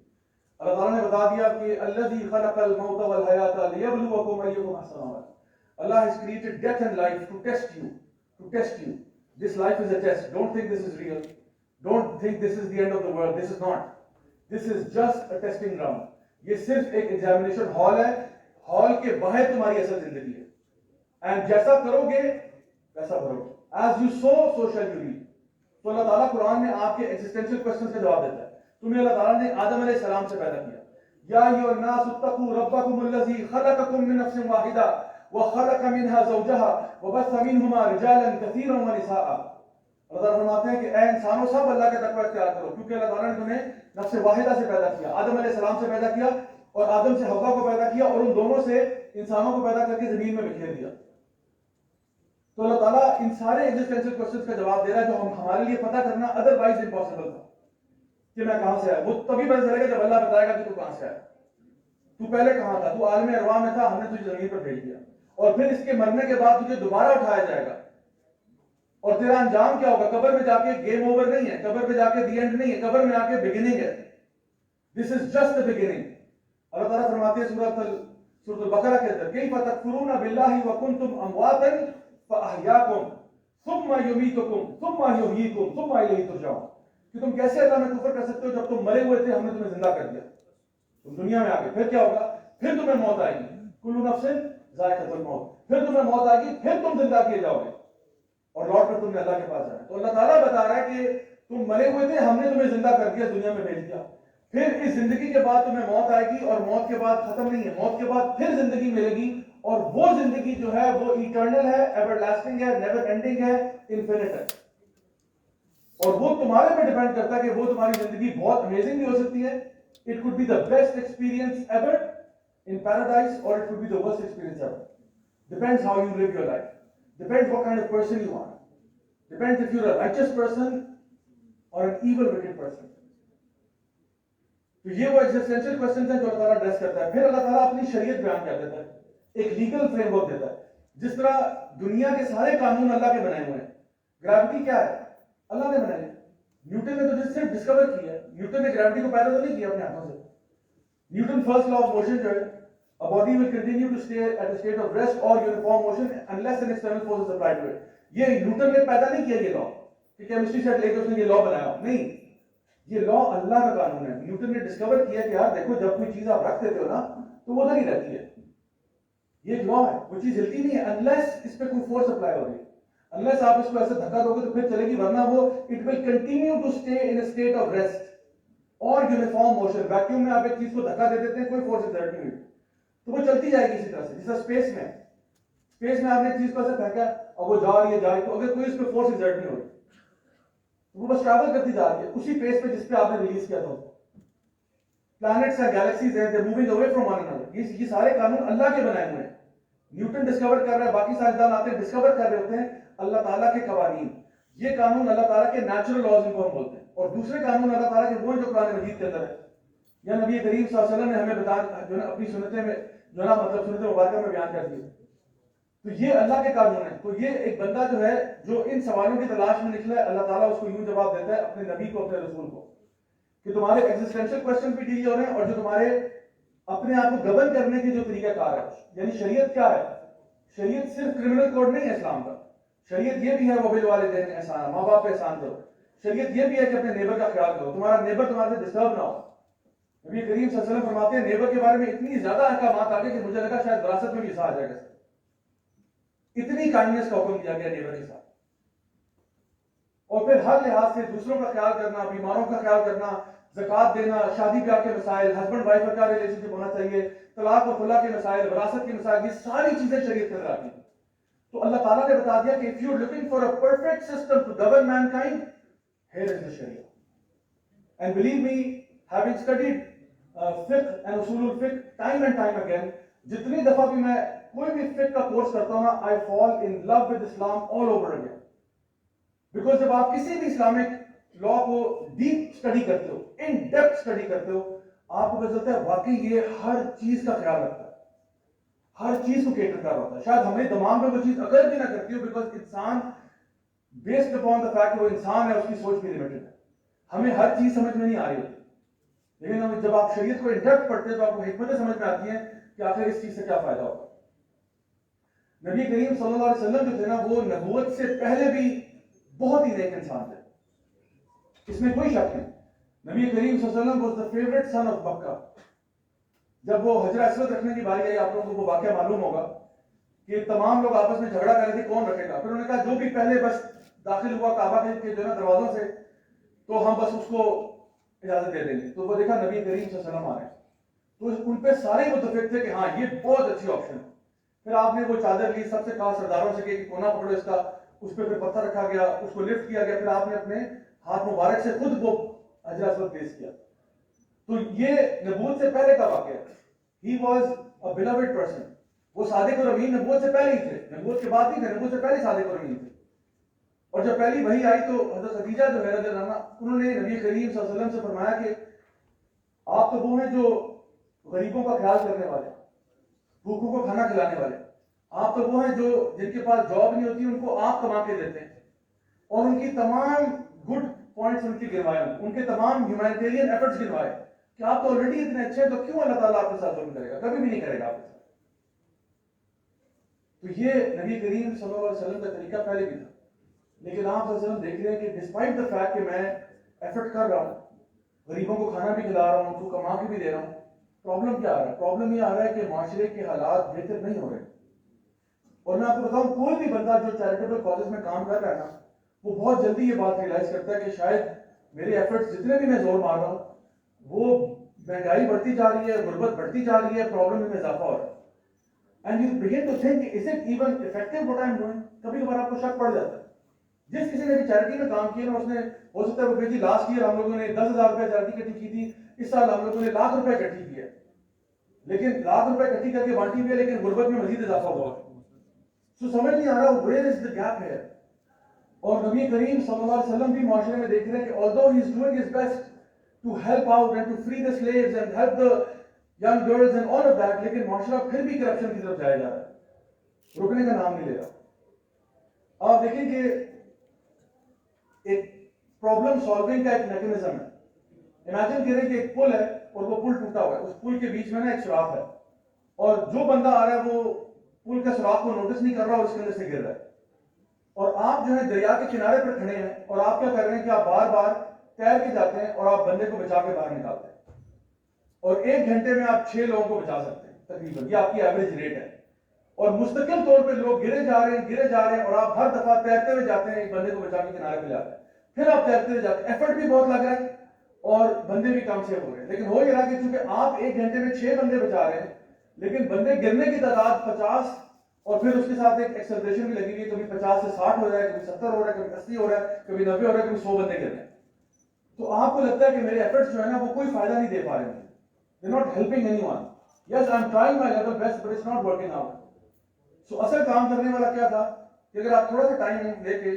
اللہ تعالیٰ نے بتا دیا کہ الذی خلق الموت والحیات لیبلوکم ایکم احسن عملا. Allah has created death and life to test you, to test you. This life is a test. Don't think this is real. Don't think this is the end of the world. This is not. This is just a testing ground. یہ صرف ایک examination hall ہے, hall کے باہر تمہاری اصل زندگی ہے. اینڈ جیسا کرو گے ویسا بھرو گے. As you sow, so shall you reap. تو اللہ تعالیٰ قرآن میں آپ کے ایگزسٹینشیل کوسچن کا جواب دیتا ہے. تمہیں اللہ تعالیٰ نے آدم علیہ السلام سے پیدا کیا. یا ایھا الناس اتقوا ربکم الذی خلقکم من نفس واحدہ وخلق منها زوجها وبث منهما رجالا كثيرا ونساء. اللہ تعالیٰ فرماتے ہیں کہ اے انسانوں سب اللہ کا تقوی اختیار کرو, کیونکہ اللہ تعالیٰ نے تمہیں نفس واحدہ سے پیدا کیا, آدم علیہ السلام سے پیدا کیا, اور آدم سے حوا کو پیدا کیا, اور ان دونوں سے انسانوں کو پیدا کر کے زمین میں بکھیر دیا. تو اللہ تعالیٰ ان سارے ایگزسٹینشیل کوسچنز کا جواب دے رہا ہے جو ہمارے لیے پتہ کرنا ادروائز امپاسبل تھا کہ میں کہاں سے آیا. وہ تبھی پتہ چلے گا جب اللہ بتائے گا کہ تو کہاں سے آیا. تو پہلے کہاں تھا, تو عالم ارواح میں تھا, ہم نے تجھے زمین پر بھیج دیا, اور پھر اس کے مرنے کے بعد تجھے دوبارہ اٹھایا جائے گا, اور تیرا انجام کیا ہوگا. قبر میں جا کے گیم اوور نہیں ہے, قبر میں جا کے دی اینڈ نہیں ہے, قبر میں آ کے بگننگ ہے. This is just the beginning. اللہ تعالیٰ فرماتے ہیں سورۃ البقرہ کے اندر کیف تکفرون باللہ وکنتم امواتا فاحیاکم ثم یمیتکم ثم یحییکم ثم الیہ ترجعون. کہ تم کیسے اللہ میں کفر کر سکتے ہو جب تم مرے ہوئے تھے, ہم نے تمہیں زندہ کر دیا, تم دنیا میں آ گئے, پھر کیا ہوگا, پھر تمہیں موت آئے گی. کل نفس ذائقۃ الموت, پھر تمہیں موت آئے گی, پھر تم زندہ کیے جاؤ گے اور لوٹ کر تم نے اللہ کے پاس جانا. تو اللہ تعالیٰ بتا رہا ہے کہ تم مرے ہوئے تھے, ہم نے تمہیں زندہ کر دیا, دنیا میں بھیج دیا. پھر اس زندگی کے بعد تمہیں موت آئے گی, اور موت کے بعد ختم نہیں ہے, موت کے بعد پھر زندگی ملے گی, اور وہ زندگی جو ہے وہ ایٹرنل ہے, ایور لاسٹنگ ہے, نیور اینڈنگ ہے, انفینٹ ہے. اور وہ تمہارے پہ ڈیپینڈ کرتا ہے کہ وہ تمہاری زندگی بہت امیزنگ بھی ہو سکتی ہے. It could be the best experience ever in paradise, or it could be the worst experience ever. Depends how you live your life. Depends what kind of person you are. Depends if you're a righteous person or an evil wicked person. تو یہ وہ existential questions ہیں جو اللہ تعالیٰ address کرتا ہے. پھر اللہ تعالیٰ اپنی شریعت بیان کر دیتا ہے, ایک لیگل فریم ورک دیتا ہے. جس طرح دنیا کے سارے قانون اللہ کے بنائے ہوئے ہیں. گریوٹی کیا ہے؟ اللہ نے بنائی ہے. نیوٹن نے تو صرف ڈسکور کی ہے. نیوٹن نے گریوٹی کو پیدا تو نہیں کیا اپنے ہاتھوں سے. Newton first law of motion جو ہے, a body will continue to stay at a state of rest or uniform motion unless an external force is applied to it. یہ نیوٹن نے پیدا نہیں کیا یہ لا کہ کیمسٹری سیٹ لے کے اس نے یہ لا بنایا, نہیں. یہ لا اللہ کا قانون ہے. نیوٹن نے ڈسکور کیا کہ یار دیکھو جب کوئی چیز آپ رکھ دیتے ہو نا تو وہ ادھر ہی رہتی ہے. یہ ایک لا ہے, وہ چیز ہلتی نہیں ہے انلیس اس پہ کوئی فورس اپلائی ہو رہی ہے. انلیس آپ اس کو ایسے دھکا دو گے تو پھر چلے گی, ورنہ وہ it will continue to stay in a state of rest اور یونیفارم موشن. ویکیوم میں آپ ایک چیز کو دھکا دے دیتے ہیں, کوئی فورس ایگزرٹ نہیں ہوئی تو وہ چلتی جائے گی اسی طرح سے. جیسا اسپیس میں, اسپیس میں آپ نے ایک چیز کو ایسے پھینکا اور وہ جا رہی ہے تو اگر کوئی اس پہ فورس ایگزرٹ نہیں ہو رہی وہ بس ٹریول کرتی جا رہی ہے اسی پیس پہ جس پہ آپ نے ریلیز کیا تھا. پلانٹس ہیں, گیلیکسیز ہیں, they're moving away from one another. یہ سارے قانون اللہ کے بنائے ہوئے ہیں. نیوٹن ڈسکور کر رہا ہے, باقی سائنسدان آتے ہیں ڈسکور کر رہے ہوتے ہیں اللہ تعالیٰ کے قوانین. یہ قانون اللہ تعالیٰ کے نیچرل لاز ان کو ہم بولتے ہیں. اور دوسرے قانون اللہ تعالیٰ کے وہ جو قرآن مجید کے اندر ہے یا نبی کریم صلی اللہ علیہ وسلم نے ہمیں بتا جو ہے اپنی سنتیں میں جو ہے نا مطلب سنت مبارکہ میں بیان کر دی. تو یہ اللہ کے قانون ہیں. تو یہ ایک بندہ جو ہے جو ان سوالوں کی تلاش میں نکلا ہے, اللہ تعالیٰ اس کو یوں جواب دیتا ہے اپنے نبی کو, اپنے رسول کو, کہ تمہارے ایگزسٹینشیل کوسچن بھی ڈیل ہو رہے ہیں اور جو تمہارے اپنے آپ کو گورن کرنے کے جو طریقہ کار ہے. یعنی شریعت کیا ہے؟ شریعت صرف کرمنل کوڈ نہیں ہے اسلام کا. شریعت یہ بھی ہے وبالوالدین احسانا, ماں باپ پہ احسان کرو. شریعت یہ بھی ہے کہ اپنے نیبر کا خیال کرو, تمہارا نیبر تمہارے سے ڈسٹرب نہ ہو. نبی کریم صلی اللہ علیہ وسلم فرماتے ہیں نیبر کے بارے میں اتنی زیادہ احکامات آ گئے کہ مجھے لگا شاید وراثت میں بھی حصہ آ جائے گا. اتنی کائنڈنس کا حکم دیا گیا نیبر کے ساتھ. اور پھر ہر لحاظ سے دوسروں کا خیال کرنا, بیماروں کا خیال کرنا, زکوٰۃ دینا, شادی بیاہ کے مسائل, ہسبینڈ وائف کا کیا ریلیشن شپ ہونا چاہیے, طلاق و خلا کے مسائل, وراثت کے مسائل, یہ ساری چیزیں شریعت کے اندر آتی ہیں. تو اللہ تعالیٰ نے بتا دیا کہ if you are looking for a perfect system to govern mankind, here is the Sharia. And believe me, having studied fiqh and usul al-fiqh time and time again, جتنی دفعہ بھی میں کوئی بھی فقہ کا کورس کرتا ہوں نا, I fall in love with Islam all over again. Because جب آپ کسی بھی اسلامک لا کو ڈیپ اسٹڈی کرتے ہو, ان ڈیپتھ اسٹڈی کرتے ہو, آپ کو پتہ چلتا ہے واقعی یہ ہر چیز کا خیال رکھتا ہے, ہر چیز کو کیٹر کر رہا ہوتا ہے. شاید ہمیں دماغ میں وہ چیز اگر بھی نہ کرتی ہو, بیکاز انسان بیسڈ اپون دا فیکٹ وہ انسان ہے, اس کی سوچ بھی لمیٹڈ ہے, ہمیں ہر چیز سمجھ میں نہیں آ رہی ہوتی. لیکن جب آپ شریعت کو ان ڈیپتھ پڑھتے ہیں تو آپ کو حکمتیں سمجھ میں آتی ہیں کہ آخر اس چیز سے کیا فائدہ ہوگا. نبی کریم صلی اللہ علیہ وسلم جو تھے نا, وہ نبوت سے پہلے بھی بہت ہی نیک انسان تھے, اس میں کوئی شک نہیں. نبی کریم صلی اللہ علیہ وسلم was the favorite son of Makkah. جب وہ حجر اسود رکھنے کی باری آئی, آپ لوگوں کو وہ واقعہ معلوم ہوگا کہ تمام لوگ آپس میں جھگڑا کر رہے تھے کون رکھے گا. پھر انہوں نے کہا جو بھی پہلے بس داخل ہوا کعبہ کے جو ہے نا دروازوں سے, تو ہم بس اس کو اجازت دے دیں گے. تو وہ دیکھا نبی کریم صلی اللہ علیہ وسلم آ رہے ہیں, تو ان پہ سارے متفق تھے کہ ہاں یہ بہت اچھی آپشن ہے. پھر آپ نے وہ چادر لی, سب سے کہا سرداروں سے کہ کونا پکڑو اس کا, اس پہ پھر پتھر رکھا گیا, اس کو لفٹ کیا گیا, پھر آپ نے اپنے ہاتھ مبارک سے خود وہ حجر اسود پیش کیا. تو یہ نبوت سے پہلے کا واقعہ ہے. He was a beloved person. وہ صادق اور امین نبوت سے پہلے ہی تھے, نبوت کے بعد نہیں تھے, نبوت سے پہلے صادق اور امین تھے. اور جب پہلی وحی آئی تو حضرت خدیجہ جو ہے رضی اللہ عنہا, انہوں نے نبی کریم صلی اللہ علیہ وسلم سے فرمایا کہ آپ تو وہ ہیں جو غریبوں کا خیال کرنے والے, بھوکوں کو کھانا کھلانے والے, آپ تو وہ ہیں جو جن کے پاس جاب نہیں ہوتی ان کو آپ کما کے دیتے ہیں, اور ان کی تمام گڈ پوائنٹس ان کی گنوائے, ان کے تمام ہیومینیٹیرین ایفرٹس گنوائے کہ آپ تو آلریڈی اتنے اچھے ہیں, تو کیوں اللہ تعالیٰ آپ کے ساتھ ظلم کرے گا, کبھی بھی نہیں کرے گا آپ کے ساتھ. تو یہ نبی کریم صلی اللہ علیہ وسلم کا طریقہ پہلے بھی تھا. لیکن آپ صلی اللہ علیہ وسلم دیکھ رہے ہیں کہ ڈسپائٹ دا فیکٹ کہ میں ایفرٹ کر رہا ہوں, غریبوں کو کھانا بھی کھلا رہا ہوں, ان کو کما کے بھی دے رہا ہوں, پرابلم کیا آ رہا ہے؟ پرابلم یہ آ رہا ہے کہ معاشرے کے حالات بہتر نہیں ہو رہے. اور میں آپ کو بتاؤں, کوئی بھی بندہ جو چیریٹیبل کاز میں کام کر رہا ہے نا, وہ بہت جلدی یہ بات ریئلائز کرتا ہے کہ شاید میرے ایفرٹس جتنے بھی میں زور مار رہا ہوں, وہ مہنگائی بڑھتی جا رہی ہے, غربت بڑھتی جا رہی ہے, پرابلم میں اضافہ ہو رہا ہے. And you begin to think is it even effective what I am doing. کبھی کبھار آپ کو شک پڑ جاتا ہے. جس کسی نے بھی چیریٹی میں کام کیا نا, اس نے ہو سکتا ہے وہ جی لاسٹ ایئر ہم لوگوں نے 10,000 روپے چیریٹی اکٹھی کی تھی, اس سال ہم لوگوں نے لاکھ روپے اکٹھی کی ہے, لیکن لاکھ روپے اکٹھی کر کے بانٹی ہوئی ہے, لیکن غربت میں مزید اضافہ ہوا. سمجھ نہیں آ رہا where is the gap here. اور نبی کریم صلی اللہ علیہ وسلم بھی معاشرے میں دیکھ رہے ہیں کہ although he is doing his best to help out and to free the slaves and help the young girls and all of that, لیکن معاشرہ پھر بھی کرپشن کی طرف جایا جا رہا ہے, رکنے کا نام نہیں لے رہا. آپ دیکھیں کہ ایک پرابلم سالونگ کا ایک میکینزم ہے. امیجن کریں کہ ایک پل ہے اور وہ پل ٹوٹا ہوا ہے, اس پل کے بیچ میں نا ایک سوراخ ہے, اور جو بندہ آ رہا ہے وہ پل کا سوراخ کو نوٹس نہیں کر رہا اور اس کے اندر سے گر رہا ہے, اور آپ جو ہے دریا کے کنارے پر کھڑے ہیں اور آپ کیا کر رہے ہیں کہ آپ بار بار تیر کے جاتے ہیں اور آپ بندے کو بچا کے باہر نکالتے ہیں, اور 1 گھنٹے میں آپ 6 لوگوں کو بچا سکتے ہیں تقریباً, یہ آپ کی ایوریج ریٹ ہے. اور مستقل طور پہ لوگ گرے جا رہے ہیں اور آپ ہر دفعہ تیرتے ہوئے جاتے ہیں, ایک بندے کو بچا کے کنارے پہ لاتے ہیں, پھر آپ تیرتے ہوئے جاتے ہیں, ایفرٹ بھی بہت لگ رہا ہے اور بندے بھی کم سیو ہو رہے ہیں. لیکن ہو یہ رہا کہ چونکہ آپ 1 گھنٹے میں 6 بندے بچا رہے ہیں, لیکن بندے گرنے کی تعداد 50 اور پھر اس کے ساتھ ایک ایکسلریشن بھی لگی ہوئی, کبھی 50 سے 60 ہو رہا ہے, کبھی 70 ہو رہا ہے, کبھی 80 ہو رہا ہے, کبھی 90 ہو رہا ہے, کبھی 100 بندے گر رہے ہیں. تو آپ کو لگتا ہے کہ میرے ایفرٹس جو ہے نا وہ کوئی فائدہ نہیں دے پا رہے ہیں, they're not helping anyone. Yes, I'm trying my level best, but it's not working out. So اصل کام کرنے والا کیا تھا کہ اگر آپ تھوڑا سا ٹائم لے کے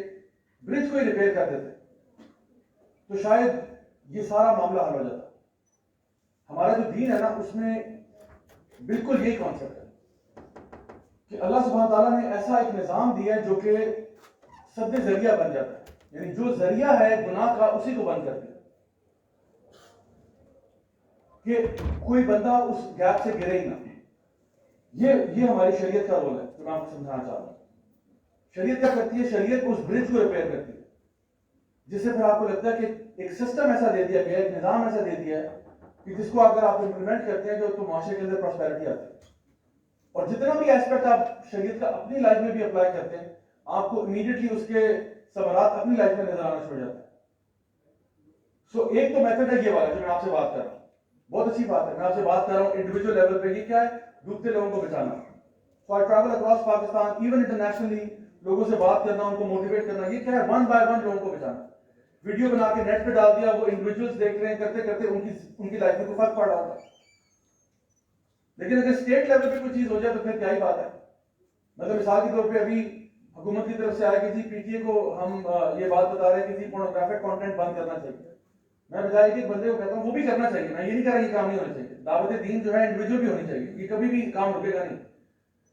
برج کو ہی ریپیئر کر دیتے تو شاید یہ سارا معاملہ حل ہو جاتا. ہمارا جو دین ہے نا اس میں بالکل یہی کانسیپٹ ہے کہ اللہ سبحانہ تعالیٰ نے ایسا ایک نظام دیا ہے جو کہ سد ذریعہ بن جاتا ہے, یعنی جو ذریعہ ہے گناہ کا اسی کو بند کر دیا, کہ کوئی بندہ اس گیپ سے گرے ہی نہ. یہ ہماری شریعت کا رول ہے جو میں آپ کو سمجھانا چاہتا ہوں. شریعت کیا کرتی ہے, شریعت اس برج کو ریپیئر کرتی ہے, جس سے پھر آپ کو لگتا ہے کہ ایک سسٹم ایسا دے دیا گیا, ایک نظام ایسا دے دیا ہے کہ جس کو اگر آپ امپلیمنٹ کرتے ہیں تو معاشرے کے اندر پراسپیرٹی آتی ہے. اور جتنا بھی ایسپیکٹ آپ شریعت کا اپنی لائف میں بھی اپلائی کرتے ہیں, آپ کو امیڈیٹلی اس کے ثمرات اپنی لائف میں نظر آنا شروع ہو جاتے ہیں. سو ایک تو میتھڈ ہے یہ والا جو میں آپ سے بات کر رہا ہوں, بہت اچھی بات ہے. میں آپ سے بات کر رہا ہوں انڈیویجول لیول پہ, یہ کیا ہے, ڈوبتے لوگوں کو بچانا. So I travel across Pakistan, even internationally لوگوں سے بات کرنا, ان کو موٹیویٹ کرنا. یہ کیا ہے, 1 by 1 لوگوں کو بچانا. ویڈیو بنا کے نیٹ پہ ڈال دیا, وہ انڈیویجولز دیکھ رہے ہیں, کرتے کرتے ان کی لائف میں کوئی فرق پڑ رہا ہوگا. لیکن اگر اسٹیٹ لیول پہ کوئی چیز ہو جائے تو پھر کیا ہی بات ہے. مطلب مثال کے طور پہ ابھی حکومت کی طرف سے آیا کہ جی پی ٹی اے کو ہم یہ بات بتا رہے ہیں کہ جی پورنوگرافک کانٹینٹ بند کرنا چاہیے. میں بجائے کہ بندے کو کہتا ہوں وہ بھی کرنا چاہیے, میں یہ نہیں کہہ رہا یہ کام نہیں ہونا چاہیے. دعوت دین جو ہے انڈیویجول بھی ہونی چاہیے, یہ کبھی بھی کام رکے گا نہیں.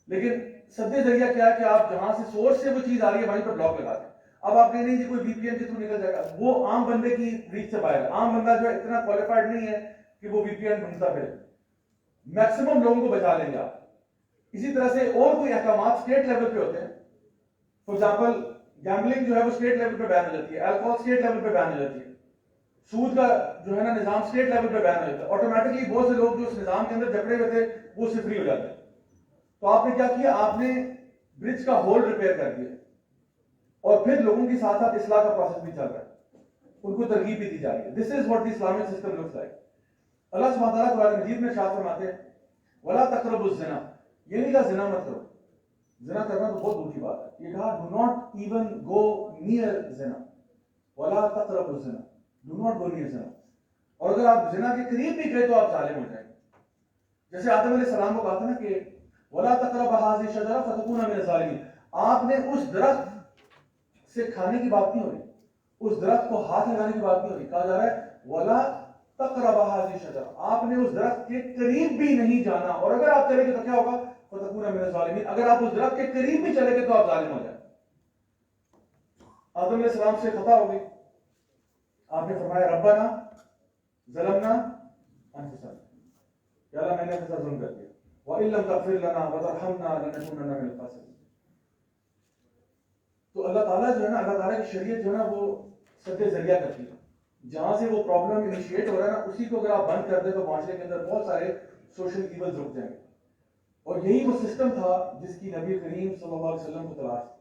لیکن سد ذریعہ کیا ہے کہ آپ جہاں سے سورس سے وہ چیز آ رہی ہے وہیں پر بلاک لگا دیں. اب آپ کہیں نہیں کوئی وی پی این کے تھرو نکل جائے گا, وہ عام بندے کی ریچ سے باہر ہے. عام بندہ جو ہے اتنا کوالیفائڈ نہیں ہے کہ وہ وی پی این ڈھونڈتا پھرے. میکسیمم لوگوں کو بچا لیں گے آپ. اسی طرح سے اور کوئی احکامات اسٹیٹ لیول پہ ہوتے ہیں. فار ایگزامپل گیمبلنگ جو ہے وہ اسٹیٹ لیول پہ بین ہو جاتی ہے, الکوہول اسٹیٹ لیول پہ بین ہو جاتی ہے, سود کا جو ہے نا نظام اسٹیٹ لیول پہ بین ہو جاتا ہے. آٹومیٹکلی بہت سے لوگ جو اس نظام کے اندر جکڑے ہوئے تھے وہ اس سے فری ہو جاتے ہیں. تو آپ نے کیا کیا, آپ نے برج کا ہول ریپیئر کر دیا, اور پھر لوگوں کے ساتھ ساتھ اصلاح کا پروسیس بھی چل رہا ہے, ان کو ترغیب بھی دی جا رہی ہے. This is what the Islamic system looks like. اللہ سبحانہ تعالیٰ قرآن مجید میں ارشاد فرماتے ہیں وَلَا تَقْرَبُوا الزِّنَا, یہ نہیں کہا زنا مت کرو. زنا کرنا تو بہت بری بات ہے. یہ کہا do not even go near زنا. وَلَا تَقْرَبُوا الزِّنَا, do not go near زنا. اور اگر آپ زنا کے قریب بھی گئے تو آپ ظالم ہو جائیں. جیسے آدم علیہ السلام کو کہا تھا نا کہ وَلَا تَقْرَبَ هَٰذِهِ الشَّجَرَةَ فَتَكُونَ مِنَ الظَّالِمِينَ. آپ نے اس درخت سے کھانے کی بات نہیں ہو رہی, اس درخت کو ہاتھ لگانے کی بات نہیں ہو رہی. کہا جا رہا ہے وَلَا تَقْرَبَ هَٰذِهِ الشَّجَرَةَ, آپ نے اس درخت کے قریب بھی نہیں جانا, اور اگر آپ چلے گے تو کیا ہوگا, فَتَكُونَ مِنَ الظَّالِمِينَ, اگر آپ اس درخت کے قریب بھی چلے گے تو آپ ظالم ہو جائیں. آدم علیہ السلام سے خطا ہو گئی, آپ نے فرمایا ربنا ظلمنا انفسنا, یا اللہ میں نے اپنے ساتھ ظلم کر دیا, وَإِن لَّمْ تَغْفِرْ لَنَا وَتَرْحَمْنَا لَنَكُونَنَّ مِنَ الْخَاسِرِينَ. تو اللہ تعالیٰ جو ہے نا, اللہ تعالیٰ کی شریعت جو ہے نا وہ سد ذریعہ کرتی ہے. جہاں سے وہ پرابلم انیشیٹ ہو رہا ہے نا, اسی کو اگر آپ بند کر دیں تو معاشرے کے اندر بہت سارے سوشل ایونز رک جائیں گے. اور یہی وہ سسٹم تھا جس کی نبی کریم صلی اللہ علیہ وسلم کو تلاش تھی.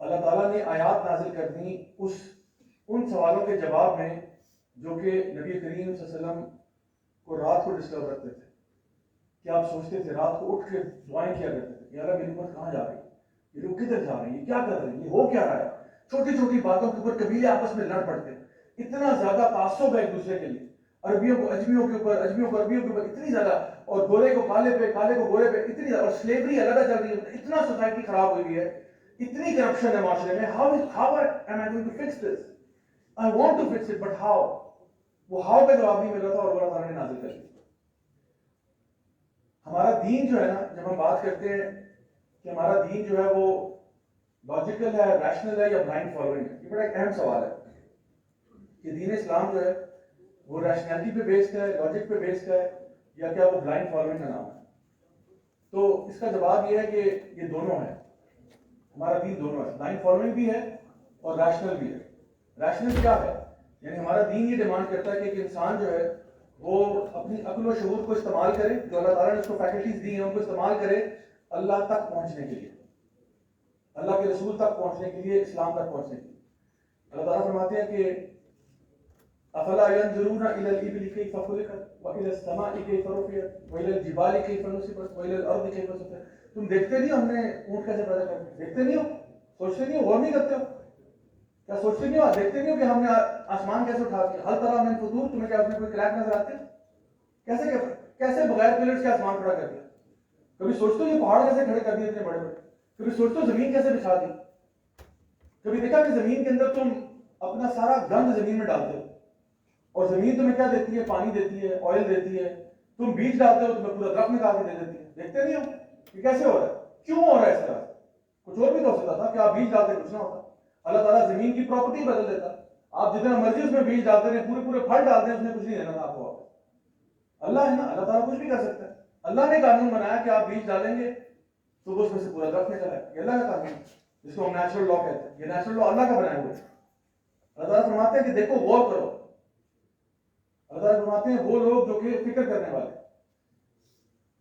اللہ تعالیٰ نے آیات نازل کر دی ان سوالوں کے جواب میں جو کہ نبی کریم صلی اللہ علیہ وسلم کو رات کو ڈسٹرب رکھتے تھے. کہ آپ سوچتے تھے رات کو اٹھ کے دعائیں کیا کرتے تھے, یا اللہ میری امت کہاں جا رہی ہے, یہ لوگ کدھر جا رہے ہیں, یہ کیا کر رہے ہیں, یہ ہو کیا رہا ہے. چھوٹی چھوٹی باتوں کے اوپر قبیلے آپس میں لڑ پڑتے ہیں, اتنا زیادہ تعصب ہے ایک دوسرے کے لیے, عربیوں کو اجمیوں کے اوپر, اجمیوں کو عربیوں کے اوپر اتنی زیادہ. اور گورے کو کالے پہ، کالے کو گورے پہ، اتنی، اور سلیوری علیحدہ چل رہی ہے، اتنا سوسائٹی خراب ہوئی ہے، اتنی کرپشن ہے معاشرے میں. how am I going to fix this? I want to fix it, but how? وہ ہاؤ کا جواب نہیں مل رہا تھا اور اللہ تعالیٰ نے نازل کر دیا. ہمارا دین جو ہے نا، جب ہم بات کرتے ہیں کہ ہمارا دین جو ہے وہ لاجیکل ہے، ریشنل ہے یا بلائنڈ فالوئنگ ہے، یہ بڑا ایک اہم سوال ہے کہ دین اسلام جو ہے وہ ریشنلٹی پہ بیسڈ ہے، لاجک پہ بیسڈ ہے، یا کیا وہ بلائنڈ فالوئنگ کا نام ہے. تو اس کا جواب یہ ہے کہ یہ دونوں ہے. ہمارا دین دونوں ہے، بلائنڈ فالوئنگ بھی ہے اور ریشنل بھی ہے. ریشنل کیا ہے؟ یعنی ہمارا دین یہ ڈیمانڈ کرتا ہے کہ ایک انسان جو ہے وہ اپنی عقل و شعور کو استعمال کرے، جو اللہ تعالیٰ نے اس کو فیکلٹیز دی ہیں ان کو استعمال کرے اللہ تک پہنچنے کے لیے، اللہ کے رسول تک پہنچنے کے لیے، اسلام تک پہنچنے کے لیے. اللہ تعالیٰ فرماتے ہیں کہ افلا ينظرون الى الابل كيف خلقت والى السماء كيف رفعت والى الجبال كيف نصبت والى الارض كيف سطحت. تم دیکھتے نہیں ہم نے اونٹ کیسے پیدا کیا؟ دیکھتے نہیں ہو؟ سوچتے نہیں ہو؟ غور نہیں کرتے ہو؟ کیا سوچتے نہیں ہو؟ دیکھتے نہیں ہو کہ ہم نے آسمان کیسے اٹھا دیا؟ ہر طرح من فطور، تمہیں کیا اس میں کوئی کریک نظر آتے ہیں؟ کیسے بغیر پلرز کے آسمان کھڑا کر دیا؟ کبھی سوچتے ہو یہ پہاڑ کیسے کھڑے کر دیے اتنے بڑے بڑے؟ کبھی سوچتے ہو زمین کیسے بچھا دی؟ کبھی دیکھا کہ زمین کے اندر تم اپنا سارا گند زمین میں ڈالتے ہو اور زمین تمہیں کیا دیتی ہے؟ پانی دیتی ہے، آئل دیتی ہے. تم بیج ڈالتے ہو تمہیں پورا درخت نکال کے دے دیتی ہے. دیکھتے نہیں ہو یہ کیسے ہو رہا ہے؟ کیوں ہو رہا ہے اس طرح؟ کچھ اور بھی تو ہو سکتا تھا کہ آپ بیج ڈالتے کچھ نہ ہوتا. اللہ تعالیٰ زمین کی پراپرٹی بدل دیتا. آپ جتنا مرضی اس میں بیج ڈالتے رہے، پورے پورے پھل ڈالتے ہیں، اس نے کچھ نہیں دینا تھا آپ کو. اللہ ہے نا، اللہ تعالیٰ کچھ بھی کر سکتا ہے. اللہ نے قانون بنایا کہ آپ بیج ڈالیں گے تو اس میں سے پورا درخت نکل آئے. یہ اللہ کا قانون ہے جس کو ہم نیچرل لا کہتے ہیں. یہ نیچرل لا اللہ کا بنایا ہوا ہے. اللہ تعالیٰ فرماتے ہیں کہ دیکھو غور کرو. اللہ تعالیٰ فرماتے ہیں وہ لوگ جو کہ فکر کرنے والے،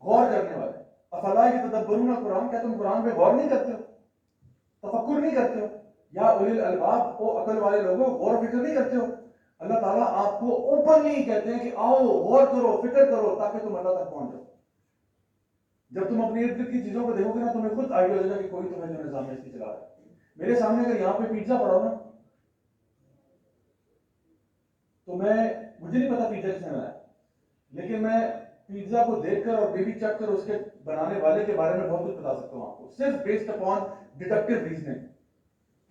غور کرنے والے. افلا یتدبرون القرآن، کیا تم قرآن پہ غور نہیں کرتے ہو، تفکر نہیں کرتے ہو؟ یا اولی الالباب، او عقل والے لوگوں غور و فکر نہیں کرتے ہو؟ اللہ تعالیٰ آپ کو اوپنلی کہتے ہیں کہ آؤ غور کرو، فکر کرو تاکہ تم اللہ تک پہنچ جاؤ. جب تم اپنی ارد گرد کی چیزوں کو دیکھو گے نا، تمہیں خود آئیڈیا ہو جائے گا کہ کوئی تمہیں جو نظام اس کی چلا رہا ہے. میرے سامنے اگر یہاں پہ پیزا پڑا ہو نا، تو مجھے نہیں پتا پیزا کس نے بنایا، لیکن میں پیزا کو دیکھ کر اور بیبی چیک کر اس کے بنانے والے کے بارے میں بہت کچھ بتا سکتا ہوں آپ کو، صرف بیسڈ اپون ڈیڈکٹیو ریزننگ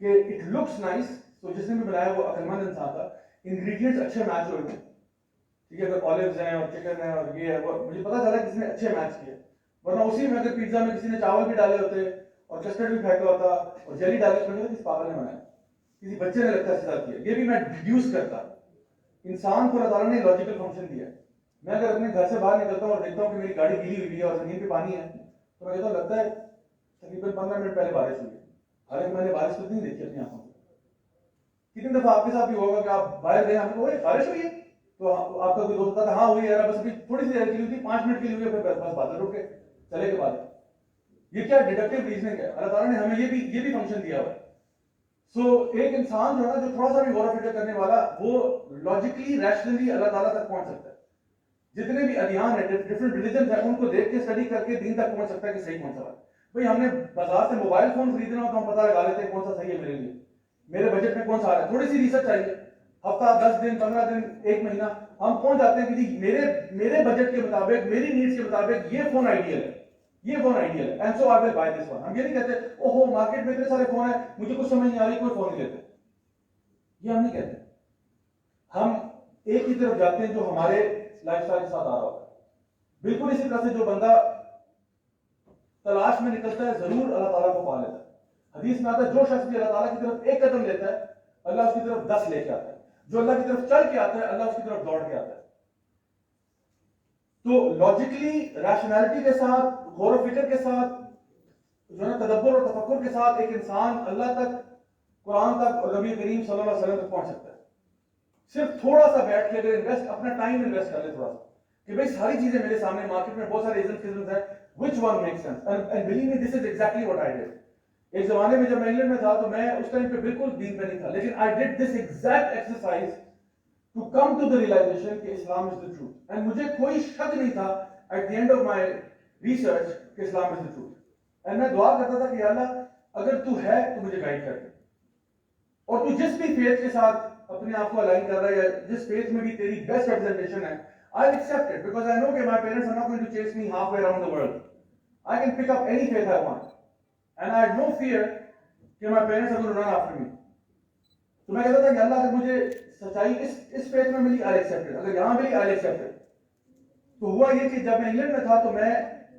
کہ اٹ لکس نائس. تو جس نے بھی بنایا وہ عقل مند انسان تھا. انگریڈینٹس اچھے میچ ہوئے تھے، ٹھیک ہے، اگر آلیوز ہیں اور چکن ہے اور یہ ہے، وہ مجھے پتا چلا کسی نے اچھے میچ کیے. ورنہ اسی میں اگر پیزا میں کسی نے چاول بھی ڈالے ہوتے اور کسٹرڈ بھی پھینکا ہوتا اور جیلی ڈالی، اس میں کس پاگل نے بنایا، کسی بچے نے لگتا ہے سیدھا کیا. یہ بھی میں ڈیڈیوس کرتا. انسان کو اللہ تعالیٰ نے لاجیکل فنکشن دیا ہے. میں اگر اپنے گھر سے باہر نکلتا ہوں اور دیکھتا ہوں کہ میری گاڑی گیلی ہوئی ہے اور زمین پہ پانی ہے، تو میں کہتا ہوں لگتا ہے تقریباً 15 منٹ پہلے بارش ہوئی ہے، حالانکہ میں نے بارش تو نہیں دیکھی اپنی آنکھوں سے. کتنی دفعہ آپ کے ساتھ بھی ہوگا کہ آپ باہر گئے، آپ کو بارش ہوئی ہے تو آپ کا کوئی دوست تھا ہاں ہوئی ہے، بس ابھی تھوڑی سی دیر کے لیے ہوئی تھی، 5 منٹ کے لیے ہوئی ہے، پھر بس بادل رک گئے، چلے کے بعد. یہ کیا ڈیڈکٹیو ریزننگ ہے. اللہ تعالیٰ نے ہمیں یہ بھی فنکشن دیا ہوا ہے. سو ایک انسان جو ہے نا، جو تھوڑا سا بھی غور و فکر کرنے والا، وہ لاجیکلی ریشنلی اللہ تعالیٰ تک پہنچ سکتا ہے. جتنے بھی ادیان ہیں، ڈفرنٹ ریلیجنز ہیں، ان کو دیکھ کے اسٹڈی کر کے دین تک پہنچ سکتا ہے کہ صحیح کون سا ہے. بھائی ہم نے بازار سے موبائل فون خریدنا ہو تو ہم پتہ لگا لیتے ہیں کون سا صحیح ہے میرے لیے، میرے بجٹ میں کون سا آ رہا ہے. تھوڑی سی ریسرچ چاہیے، ہفتہ 10 دن 15 دن 1 مہینہ ہم پہنچ جاتے ہیں کہ جی میرے بجٹ کے مطابق، میری نیڈس کے مطابق یہ فون آئیڈیل ہے، یہ فون آئیڈیل ہے، and so I will by this one. ہم یہ نہیں کہتے اوہو مارکیٹ میں اتنے سارے فون ہیں، مجھے کچھ سمجھ نہیں آ رہی، کوئی فون نہیں لیتے. یہ ہم نہیں کہتے. ہم ایک ہی طرف جاتے ہیں جو ہمارے لائف اسٹائل کے ساتھ آ رہا ہوتا ہے. بالکل اسی طرح سے جو بندہ تلاش میں نکلتا ہے ضرور اللہ تعالیٰ کو پا لیتا ہے. حدیث میں آتا ہے جو شخص بھی اللہ تعالیٰ کی طرف ایک قدم لیتا ہے، اللہ اس کی طرف 10 لے کے آتا ہے. جو اللہ کی طرف چل کے آتا ہے، اللہ اس کی طرف دوڑ کے آتا ہے. تو لاجیکلی، ریشنالٹی کے ساتھ، غور و فکر کے ساتھ، جو ہے نا تدبر اور تفکر کے ساتھ ایک انسان اللہ تک، قرآن تک اور نبی کریم صلی اللہ علیہ وسلم تک پہنچ سکتا ہے. صرف تھوڑا سا بیٹھ کے اگر اپنا ٹائم انویسٹ کر لے تھوڑا سا کہ بھائی ساری چیزیں میرے سامنے، مارکیٹ میں بہت سارے ایزمز ہیں، which one makes sense and believe me this is exactly what I did. ایک زمانے میں جب میں انگلینڈ میں تھا تو میں اس ٹائم پہ بالکل دین پہ نہیں تھا، لیکن I did this exact exercise to come to the realization کہ اسلام is the truth. and مجھے کوئی شک نہیں تھا at the end of my research کہ اسلام is the truth. and میں دعا کرتا تھا کہ یا اللہ اگر تو ہے تو مجھے گائیڈ کر دے، اور تو جس بھی فیتھ کے ساتھ اپنے آپ کو الائن کر رہا ہے یا جس فیتھ میں بھی تیری بیسٹ ریپرزنٹیشن ہے، I'll accept it because I know that my parents are not going to chase me halfway around the world. I can pick up any faith I want. And I had no fear that my parents are going to run after me. تو میں کہتا تھا کہ اللہ اگر مجھے سچائی اس faith میں ملی I'll accept it. اگر یہاں ملی I'll accept it. تو ہوا یہ کہ جب میں انگلینڈ میں تھا تو میں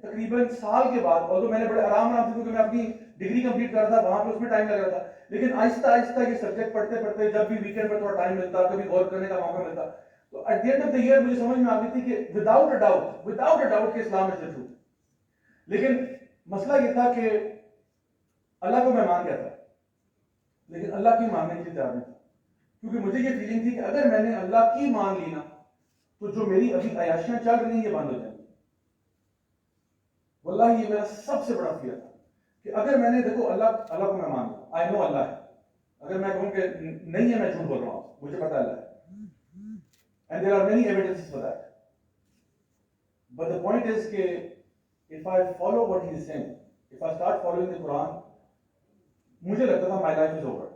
تقریباً سال کے بعد اور تو میں نے بڑے آرام سے کیونکہ میں اپنی ڈگری کمپلیٹ کر رہا تھا وہاں پہ اس میں ٹائم لگ رہا تھا لیکن آہستہ آہستہ یہ سبجیکٹ پڑھتے پڑھتے جب بھی ویکینڈ پر تھوڑا ٹائم ملتا کبھی غور کرنے کا موقع ملتا تو at the end of the year مجھے سمجھ میں آ گئی تھی کہ وداؤٹ اے ڈاؤٹ کہ اسلام از دی ٹروتھ. لیکن مسئلہ یہ تھا کہ اللہ کو میں مان گیا تھا لیکن اللہ کی ماننے کے لیے تیار نہیں تھا کیونکہ مجھے یہ فیلنگ تھی کہ اگر میں نے اللہ کی مان لی نا تو جو میری ابھی عیاشیاں چل رہی ہیں یہ بند ہو جائیں گی. واللہ یہ میرا سب سے بڑا فیئر تھا کہ اگر میں نے دیکھو اللہ کو میں مان لوں آئی نو اللہ ہے اگر میں کہوں کہ نہیں ہے میں جھوٹ بول رہا ہوں مجھے پتا اللہ ہے and there are many evidences for that but the point is کہ if I follow what he is saying if I start following the Quran مجھے لگتا تھا my life is over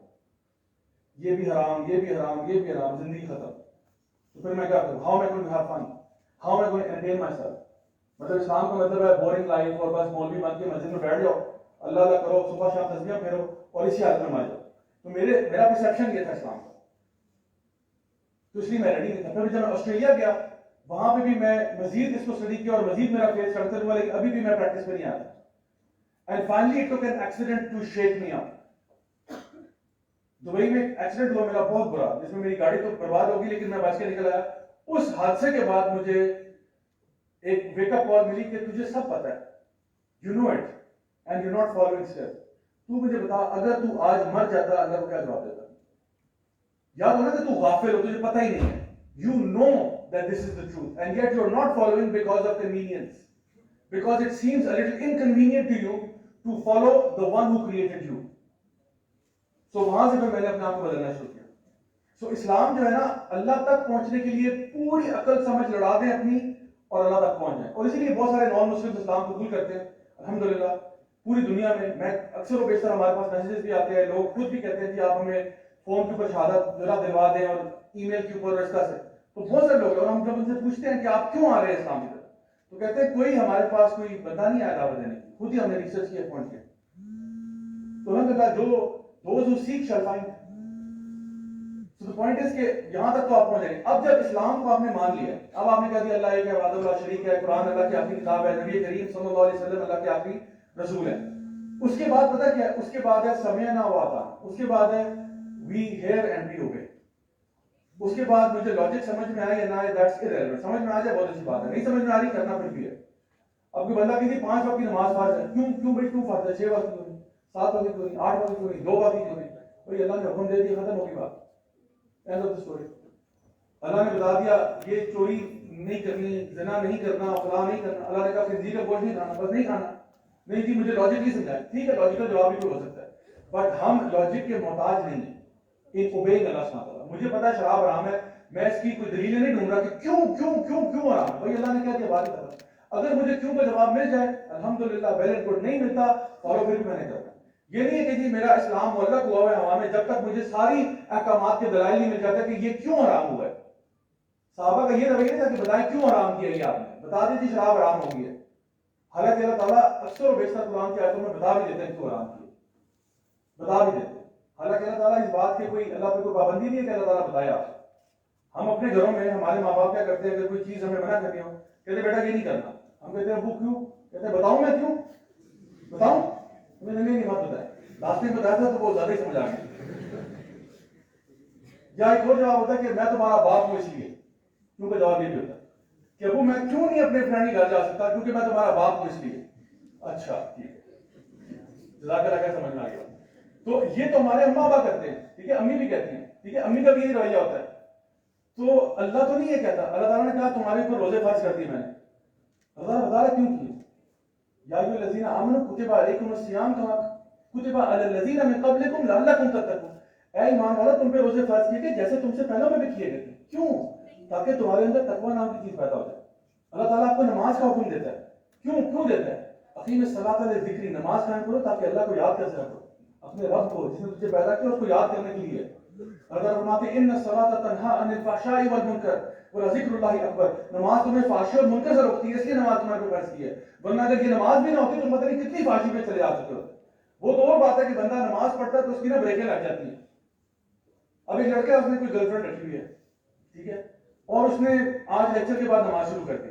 یہ بھی حرام یہ بھی حرام یہ بھی حرام زندگی ختم تو پھر میں کیا کروں how am I going to have fun how am I going to entertain myself مطلب اسلام کا مطلب ہے بورنگ لائف اور بس مولوی بن کے مسجد میں بیٹھ جاؤ اللہ اللہ کرو صبح شام تسبیحاں پھیرو اور اسی حالت میں مر جاؤ تو میرا پرسیپشن یہ تھا اسلام کا تو اس لیے میں ریڈی نہیں تھا. پھر جب میں آسٹریلیا گیا وہاں پہ بھی میں مزید اس کو اسٹڈی کیا اور مزید میرا فیس اسٹرگل ہوا لیکن ابھی بھی میں پریکٹس پہ نہیں آیا تھا. And finally it took an accident to shake me up. Dubai میں ایک ایکسیڈنٹ ہوا میرا بہت برا جس میں میری گاڑی تو برباد ہوگی لیکن میں بچ کے نکل آیا. اس حادثے کے بعد مجھے ایک ویک اپ کال ملی کہ تجھے سب پتا ہے you know it and you not following step. تو مجھے بتا اگر تو آج مر جاتا اللہ کو کیا جواب دیتا؟ یاد ہونا کہ تو غافل ہو تجھے پتہ ہی نہیں ہے. You know that this is the truth and yet you are not following because of convenience because it seems a little inconvenient to you to follow the one who created you. So وہاں سے پھر میں نے اپنے آپ کو بدلنا شروع کیا. So اسلام جو ہے نا اللہ تک پہنچنے کے لیے پوری عقل سمجھ لڑا دیں اپنی اور اللہ تک پہنچ جائیں. اور اسی لیے بہت سارے نان مسلم اسلام قبول کرتے ہیں الحمدللہ پوری دنیا میں. میں اکثر و بیشتر ہمارے پاس میسیجز بھی آتے ہیں لوگ خود بھی کہتے ہیں کہ آپ ہمیں فون کے اوپر شہادت ذرا دلوا دیں اور ای میل کے اوپر رشتہ سے. تو بہت سارے لوگ اور ہم جب ان سے پوچھتے ہیں کہ آپ کیوں آ رہے ہیں اسلام کی طرف تو کہتے ہیں کوئی ہمارے پاس کوئی بندہ نہیں آیا دعوت دینے کی خود ہی ہم نے ریسرچ کیا پوائنٹ کیا. تو انہوں نے کہا جو those who seek shall find. So the point is کہ یہاں تک تو آپ پہنچ جائیں. اب جب اسلام کو آپ نے مان لیا اب آپ نے کہا کہ اللہ ایک ہے وحدہ لا شریک ہے قرآن اللہ کی آخری کتاب ہے نبی کریم صلی اللہ علیہ وسلم اللہ کے آخری رسول ہے. اس کے بعد پتہ کیا ہے اس کے بعد ہے سمعنا واطعنا اس کے بعد ہے we hear and we obey. اس کے بعد مجھے لاجک سمجھ میں آیا یا نہ آئے that's irrelevant. سمجھ میں آ جائے بہت اچھی بات ہے نہیں سمجھ میں آ رہی کرنا پھر بھی ہے. اب کوئی بندہ کسی 5 وقت کی نماز فرض ہے کیوں بھائی کیوں فرض ہے 6 وقت کیوں نہیں 7 وقت کیوں نہیں 8 وقت کیوں نہیں 2 وقت کیوں نہیں بھائی اللہ نے حکم دے دیا ختم ہو گئی بات. End of the story. اللہ نے بتا دیا یہ چوری نہیں کرنی زنا نہیں کرنا فلاں نہیں کرنا. اللہ نے کہا خنزیر کا گوشت نہیں کھانا بس نہیں کھانا. نہیں جی مجھے لاجک نہیں سمجھایا ٹھیک ہے لاجیکل جواب بھی ہو سکتا ہے بٹ ہم لاجک کے محتاج نہیں ہیں. ایک اوبیئنگ اللہ سبحانہ وتعالیٰ. مجھے پتا ہے شراب حرام ہے میں اس کی کوئی دلیل نہیں ڈھونڈ رہا کہ کیوں حرام ہے. بھائی اللہ نے کہہ دیا بات ختم. اگر مجھے کیوں کا جواب مل جائے الحمدللہ ویل اینڈ گڈ. نہیں ملتا فالو پھر بھی میں نے کرنا. یہ نہیں ہے کہ جی میرا اسلام معلق ہوا ہے ہوا میں جب تک مجھے ساری احکامات کے دلائل نہیں مل جاتا کہ یہ کیوں حرام ہوا ہے. صحابہ کا یہ رویہ نہیں تھا کہ بتائیں کیوں حرام کیا یہ آپ نے بتا دیجیے شراب حرام ہو گئی ہے. حالانکہ اللہ تعالیٰ اکثر و بیشتر قرآن کی آیتوں میں بتا بھی دیتے ہیں کیوں حرام کیے بتا بھی دیتے ہیں. حالانکہ اللہ تعالیٰ اس بات کے کوئی اللہ پہ کوئی پابندی نہیں ہے کہ اللہ تعالیٰ بتایا. ہم اپنے گھروں میں ہمارے ماں باپ کیا کرتے ہیں اگر کوئی چیز ہمیں منع کرنی ہو کہتے بیٹا یہ نہیں کرنا. ہم کہتے ہیں ابو کیوں کہتے ہیں بتاؤں میں کیوں بتاؤں ہمیں نہیں مت بتایا راستے میں بتایا تھا تو وہ زیادہ ہی سمجھ آ گیا. یا ایک اور جواب ہوتا ہے کہ میں تمہارا باپ ہوں اس لیے کیوں کا جواب یہ بھی ہوتا ہے کہ ابو میں کیوں نہیں اپنے فرینڈ کے گھر جا سکتا کیونکہ میں تمہارا باپ ہوں اس لیے. اچھا ٹھیک ہے جزاک اللہ خیر سمجھ میں آ گیا. تو یہ تو ہمارے اما ابا کرتے ہیں ٹھیک ہے امی بھی کہتی ہیں ٹھیک ہے امی کا بھی یہ رویہ ہوتا ہے. تو اللہ تو نہیں یہ کہتا. اللہ تعالیٰ نے کہا تمہارے اوپر روزے فرض کر دیے میں نے. اللہ بتا رہا کیوں کیے یا ایھا الذین آمنوا کتب علیکم الصیام کما کتب علی الذین من قبلکم لعلکم تتقون. اے ایمان والو تم پہ روزے فرض کیے گئے جیسے تم سے پہلے میں بھی کیے گئے تھے. کیوں تاکہ تمہارے اندر تقوی نام کی چیز پیدا ہو جائے. اللہ تعالیٰ آپ کو نماز کا حکم دیتا ہے. کیوں دیتا ہے؟ اقیم الصلاۃ للذکر نماز قائم کرو تاکہ اللہ کو یاد کر سکو اپنے رب کو جس نے تجھے پیدا کیا اس کو یاد کرنے کے لیے. اللہ تعالیٰ فرماتے ہیں ان الصلاۃ تنہی عن الفحشاء والمنکر اور ذکر اللہ اکبر. نماز تمہیں فحش اور منکر سے روکتی ہے، اس لیے نماز تمہارے کو فرض کی ہے، ورنہ اگر یہ نماز بھی نہ ہوتی تو پتہ نہیں کتنی فحشی پہ چلے آ چکے ہوتے. وہ تو اور بات ہے کہ بندہ نماز پڑھتا ہے تو اس کی نا بریکیں لگ جاتی ہیں. اب ایک لڑکا اس نے کوئی گرل فرینڈ رکھی ہوئی ہے، ٹھیک ہے، اور اس نے آج لیکچر کے بعد نماز شروع کر دی.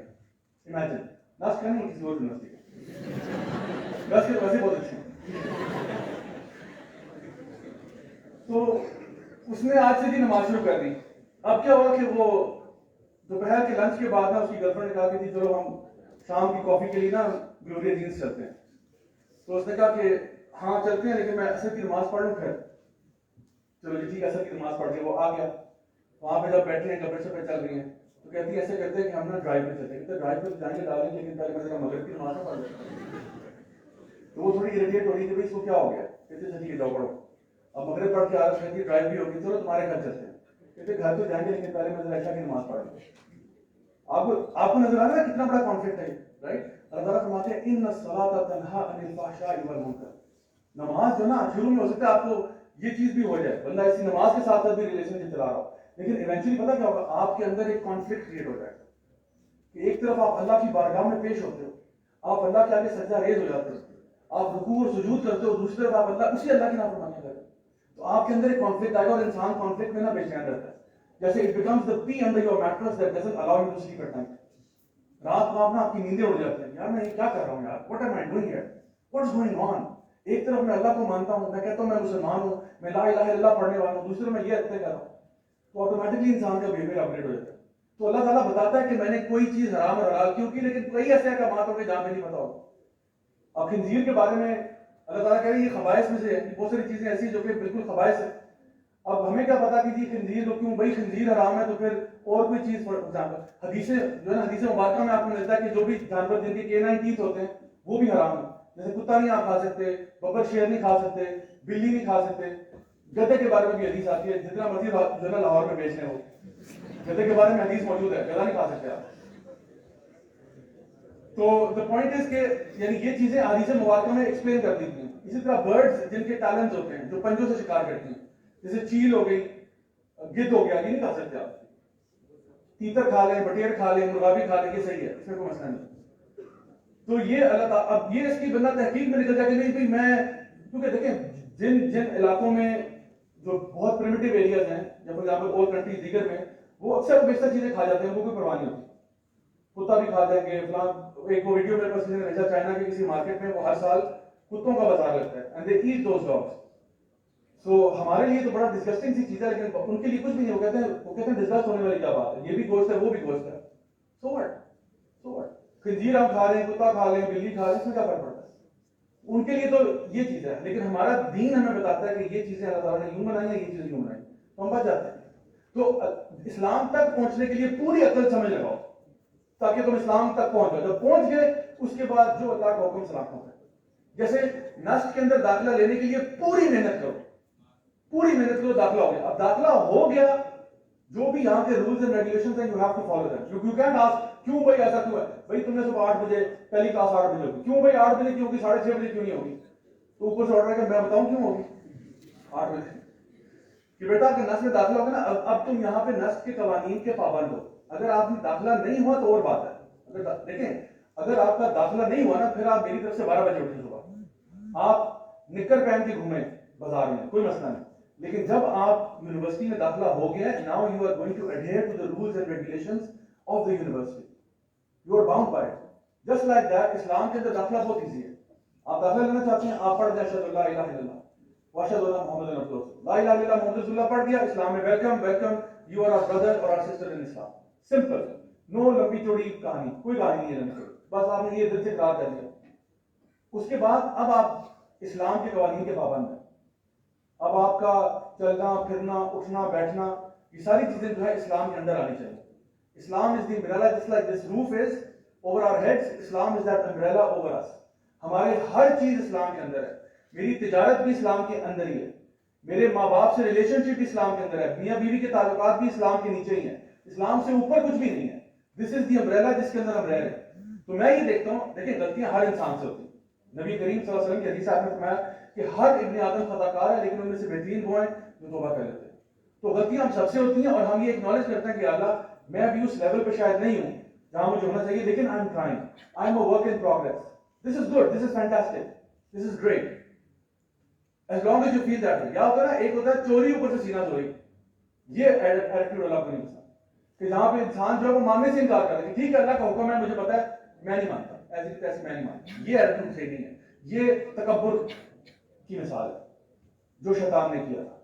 امیجن ناس کرنی کسی اور یونیورسٹی کا بس کے ویسے بہت اچھے ہیں. تو اس نے آج سے بھی نماز شروع کر دی. اب کیا ہوا کہ وہ دوپہر کے لنچ کے بعد نا اس کی گرل فرینڈ نے کہا کہ چلو ہم شام کی کافی کے لیے نا گلوریا جینس چلتے ہیں. تو اس نے کہا کہ ہاں چلتے ہیں لیکن میں عصر کی نماز پڑھ لوں پھر. چلو جی ٹھیک ہے، عصر کی نماز پڑھ کے وہ آ گیا. وہاں پہ جب بیٹھے ہیں گپے شپے چل رہی ہیں تو کہتی ہے ایسے کرتے ہیں کہ ہم نا ڈرائیو پہ چلتے ہیں. ڈرائیو پہ جائیں گے ڈالیں لیکن پہلے میں نے مغرب کی نماز نہ پڑھ لیں. تو وہ تھوڑی اریٹیٹ ہو رہی کہ اس کو کیا ہو گیا. کہتے چلیے جاؤ پڑھو. اب مغرب پڑھ کے آ رہے ہیں، ڈرائیو بھی ہوگی، چلو تمہارے گھر چلتے ہیں. کہتے گھر تو جائیں گے لیکن پہلے میں عشاء کی نماز پڑھ لوں. آپ کو نظر آ رہا ہے کتنا بڑا کانفلکٹ ہے، رائٹ؟ اللہ تعالیٰ فرماتے ہیں ان الصلاۃ تنہا عن الفحشاء والمنکر. نماز جو نا شروع میں ہو سکتا ہے آپ کو یہ چیز بھی ہو جائے، بندہ اسی نماز کے ساتھ بھی ریلیشن شپ چلا رہا ہو، لیکن ایونچولی پتہ کیا ہوگا، آپ کے اندر ایک کانفلکٹ کریٹ ہو جائے گا کہ ایک طرف آپ اللہ کی بارگاہ میں پیش ہوتے ہو، آپ اللہ کے آگے سجدہ ریز ہو جاتے ہو، آپ رکوع اور سجود کرتے ہو، دوسری طرف آپ اسی اللہ کی نافرمانی کرتے ہو. تو آپ کے اندر ایک کانفلکٹ آئے گا، اور انسان کانفلکٹ میں نہ بے چین رہتا ہے. جیسے it becomes the pea under your mattress that doesn't allow you to sleep at night. رات کو آپ نا آپ کی نیندیں اڑ جاتی ہیں، یار میں یہ کیا کر رہا ہوں یار، what am I doing here, what's going on. ایک طرف میں اللہ کو مانتا ہوں، میں کہتا ہوں میں مسلمان ہوں، میں لا الہ الا اللہ پڑھنے والا ہوں، دوسری طرف میں یہ عقیدہ کر رہا ہوں. تو آٹومیٹکلی انسان کا بیہیویئر اپڈیٹ ہو جاتا ہے. تو اللہ تعالیٰ بتاتا ہے کہ میں نے کوئی چیز حرام اور حلال کیوں کی، لیکن کئی ایسے احکامات ہوں گے جہاں پہ نہیں پتا ہوگا. اب خنزیر کے بارے میں اللہ تعالیٰ کہہ رہے ہیں یہ خبائث میں سے ہے، بہت ساری چیزیں ایسی جو کہ بالکل خبائث ہے. اب ہمیں کیا پتا کہ جی خنزیر کو کیوں، بھائی خنزیر حرام ہے تو پھر اور کوئی چیز حدیثیں جو ہے نا، حدیث مبارکہ میں آپ کو ملتا ہے کہ جو بھی جانور جن کے کینائن ٹیتھ ہوتے ہیں وہ بھی حرام ہے. جیسے کتا نہیں آپ کھا سکتے، ببر شیر نہیں کھا سکتے، بلی نہیں کھا سکتے. گدھے کے بارے میں بھی حدیث آتی ہے، جتنا مرضی جو ہے نا لاہور میں بیچ رہے ہو، گدھے کے بارے میں حدیث موجود ہے، گدھا نہیں کھا سکتے آپ. تو the point is کہ یعنی یہ چیزیں حدیث مبارکہ میں ایکسپلین کر دی ہیں. اسی طرح برڈز جن کے ٹیلنٹس ہوتے ہیں جو پنجوں سے شکار کرتی ہیں، جیسے چیل ہو گئی، گدھ ہو گیا، یہ نہیں کھا سکتے آپ. تیتر کھا لیں، بٹیر کھا لیں، مرغا بھی کھا لیں، یہ صحیح ہے، اس میں کوئی مسئلہ نہیں. تو یہ اللہ تعالیٰ اب یہ اس کی بندہ تحقیق میں نکل جائے کہ نہیں بھائی میں، کیونکہ دیکھیں جن علاقوں میں جو بہت پریمیٹیو ایریاز ہیں، جب یہاں پر اور کنٹریز دیگر میں، وہ اکثر بیشتر چیزیں کھا جاتے ہیں، وہ کوئی پرواہ نہیں ہوتی. کتا بھی کھا جائیں گے فلاں. ایک وہ ویڈیو میرے پاس کسی نے بھیجا، چائنا کے کسی مارکیٹ میں وہ ہر سال کتوں کا بازار لگتا ہے and they eat those dogs. سو ہمارے لیے تو بڑا ڈسگسٹنگ سی چیز ہے، لیکن ان کے لیے کچھ بھی نہیں. وہ کہتے ہیں ڈسگسٹ ہونے والی کیا بات ہے، یہ بھی گوشت ہے وہ بھی گوشت ہے. سو واٹ خنزیر ہم کھا رہے ہیں، کتا کھا رہے ہیں، بلی کھا رہے ہیں، اس میں کیا فرق پڑتا ہے. ان کے لیے تو یہ چیز ہے، لیکن ہمارا دین ہمیں بتاتا ہے کہ یہ چیزیں اللہ تعالیٰ نے یوں بنائی ہیں، یہ چیزیں یوں بنائی، تو ہم بچ جاتے ہیں. تو اسلام تک پہنچنے کے لیے پوری عقل سمجھ لگاؤ تاکہ تم اسلام تک پہنچ جاؤ. جب پہنچ گئے اس کے بعد جو اللہ کا حکم سلام ہوتا ہے. جیسے نسل کے اندر داخلہ لینے کے لیے پوری محنت کرو، پوری محنت کرو، داخلہ ہو گیا. اب داخلہ ہو گیا، جو بھی یہاں کے رولز اینڈ ریگولیشنز ہیں you have to follow them. You can't ask کیوں بھائی ایسا کیوں ہے، بھائی تم نے صبح 8 بجے پہلی کلاس 8 بجے ہوگی، کیوں بھائی 8 بجے کیوں ہوگی، 6:30 بجے کیوں نہیں ہوگی. تو اوپر سے آرڈر ہے کہ میں بتاؤں کیوں ہوگی 8 بجے کہ بیٹا کہ نسل میں داخلہ ہوگا نا. اب تم یہاں پہ نسل کے قوانین کے پابند ہو. اگر آپ میں داخلہ نہیں ہوا تو اور بات ہے. اگر دیکھیں اگر آپ کا داخلہ نہیں ہوا نا، پھر آپ میری طرف سے 12 بجے اٹھیں صبح، آپ نکر پہن کے گھومیں بازار میں، کوئی مسئلہ نہیں. لیکن جب آپ یونیورسٹی میں داخلہ ہو گیا، now you are going to adhere to the rules and regulations of the university. You are bound by it. Just like that اسلام کے اندر داخلہ بہت ایزی ہے. آپ داخلہ لینا چاہتے ہیں، آپ پڑھ دیں اشہد ان لا الہ الا اللہ واشہد ان محمد رسول اللہ. لا الہ الا اللہ محمد رسول اللہ پڑھ دیا، اسلام میں welcome welcome, you are our brother اور our sister in Islam. Simple, نو لمبی چوڑی کہانی، کوئی کہانی نہیں ہے لمبی چوڑی، بس آپ نے یہ دل سے اقرار کر دیا. اس کے بعد اب آپ اسلام کے قوانین کے پابند ہیں. اب آپ کا چلنا پھرنا اٹھنا بیٹھنا یہ ساری چیزیں جو ہے اسلام کے اندر آنی چاہیے. Islam is the umbrella just like this roof is over our heads, Islam is that umbrella over us. ہمارے ہر چیز اسلام کے اندر ہے. میری تجارت بھی اسلام کے اندر ہی ہے، میرے ماں باپ سے ریلیشن شپ بھی اسلام کے اندر ہے، میاں بیوی کے تعلقات بھی اسلام کے نیچے ہی ہیں. اسلام سے اوپر کچھ بھی نہیں ہے. دس از دی امبریلا جس کے اندر ہم رہ رہے ہیں. تو میں یہ دیکھتا ہوں، دیکھیں غلطیاں ہر انسان سے ہوتی ہیں. نبی کریم صلی اللہ علیہ وسلم کی حدیث آپ نے فرمایا کہ ہر ابن آدم خطا کار ہے، لیکن ان میں سے بہترین وہ ہیں جو توبہ کر لیتے ہیں. تو غلطیاں ہم سب سے ہوتی ہیں، اور ہم یہ اکنالج کرتے ہیں کہ اللہ میں ابھی اس لیول پہ شاید نہیں ہوں جہاں مجھے ہونا چاہیے, لیکن I am trying, I am a work in progress. This is good, this is fantastic, this is great, as long as you feel that way. یا ہوتا ہے نا, ایک ہوتا ہے چوری اوپر سے سینا چوری, یہ ایٹیٹیوڈ اللہ کو نہیں پسند, کہ جہاں پہ انسان جو ہے وہ ماننے سے انکار کرتا ہے کہ ٹھیک ہے اللہ کا حکم ہے, مجھے پتا ہے, میں نہیں مانتا, ایسی ایسے میں نہیں مانتا. یہ ایٹیٹیوڈ صحیح نہیں ہے, یہ تکبر کی مثال ہے جو شیطان نے کیا تھا.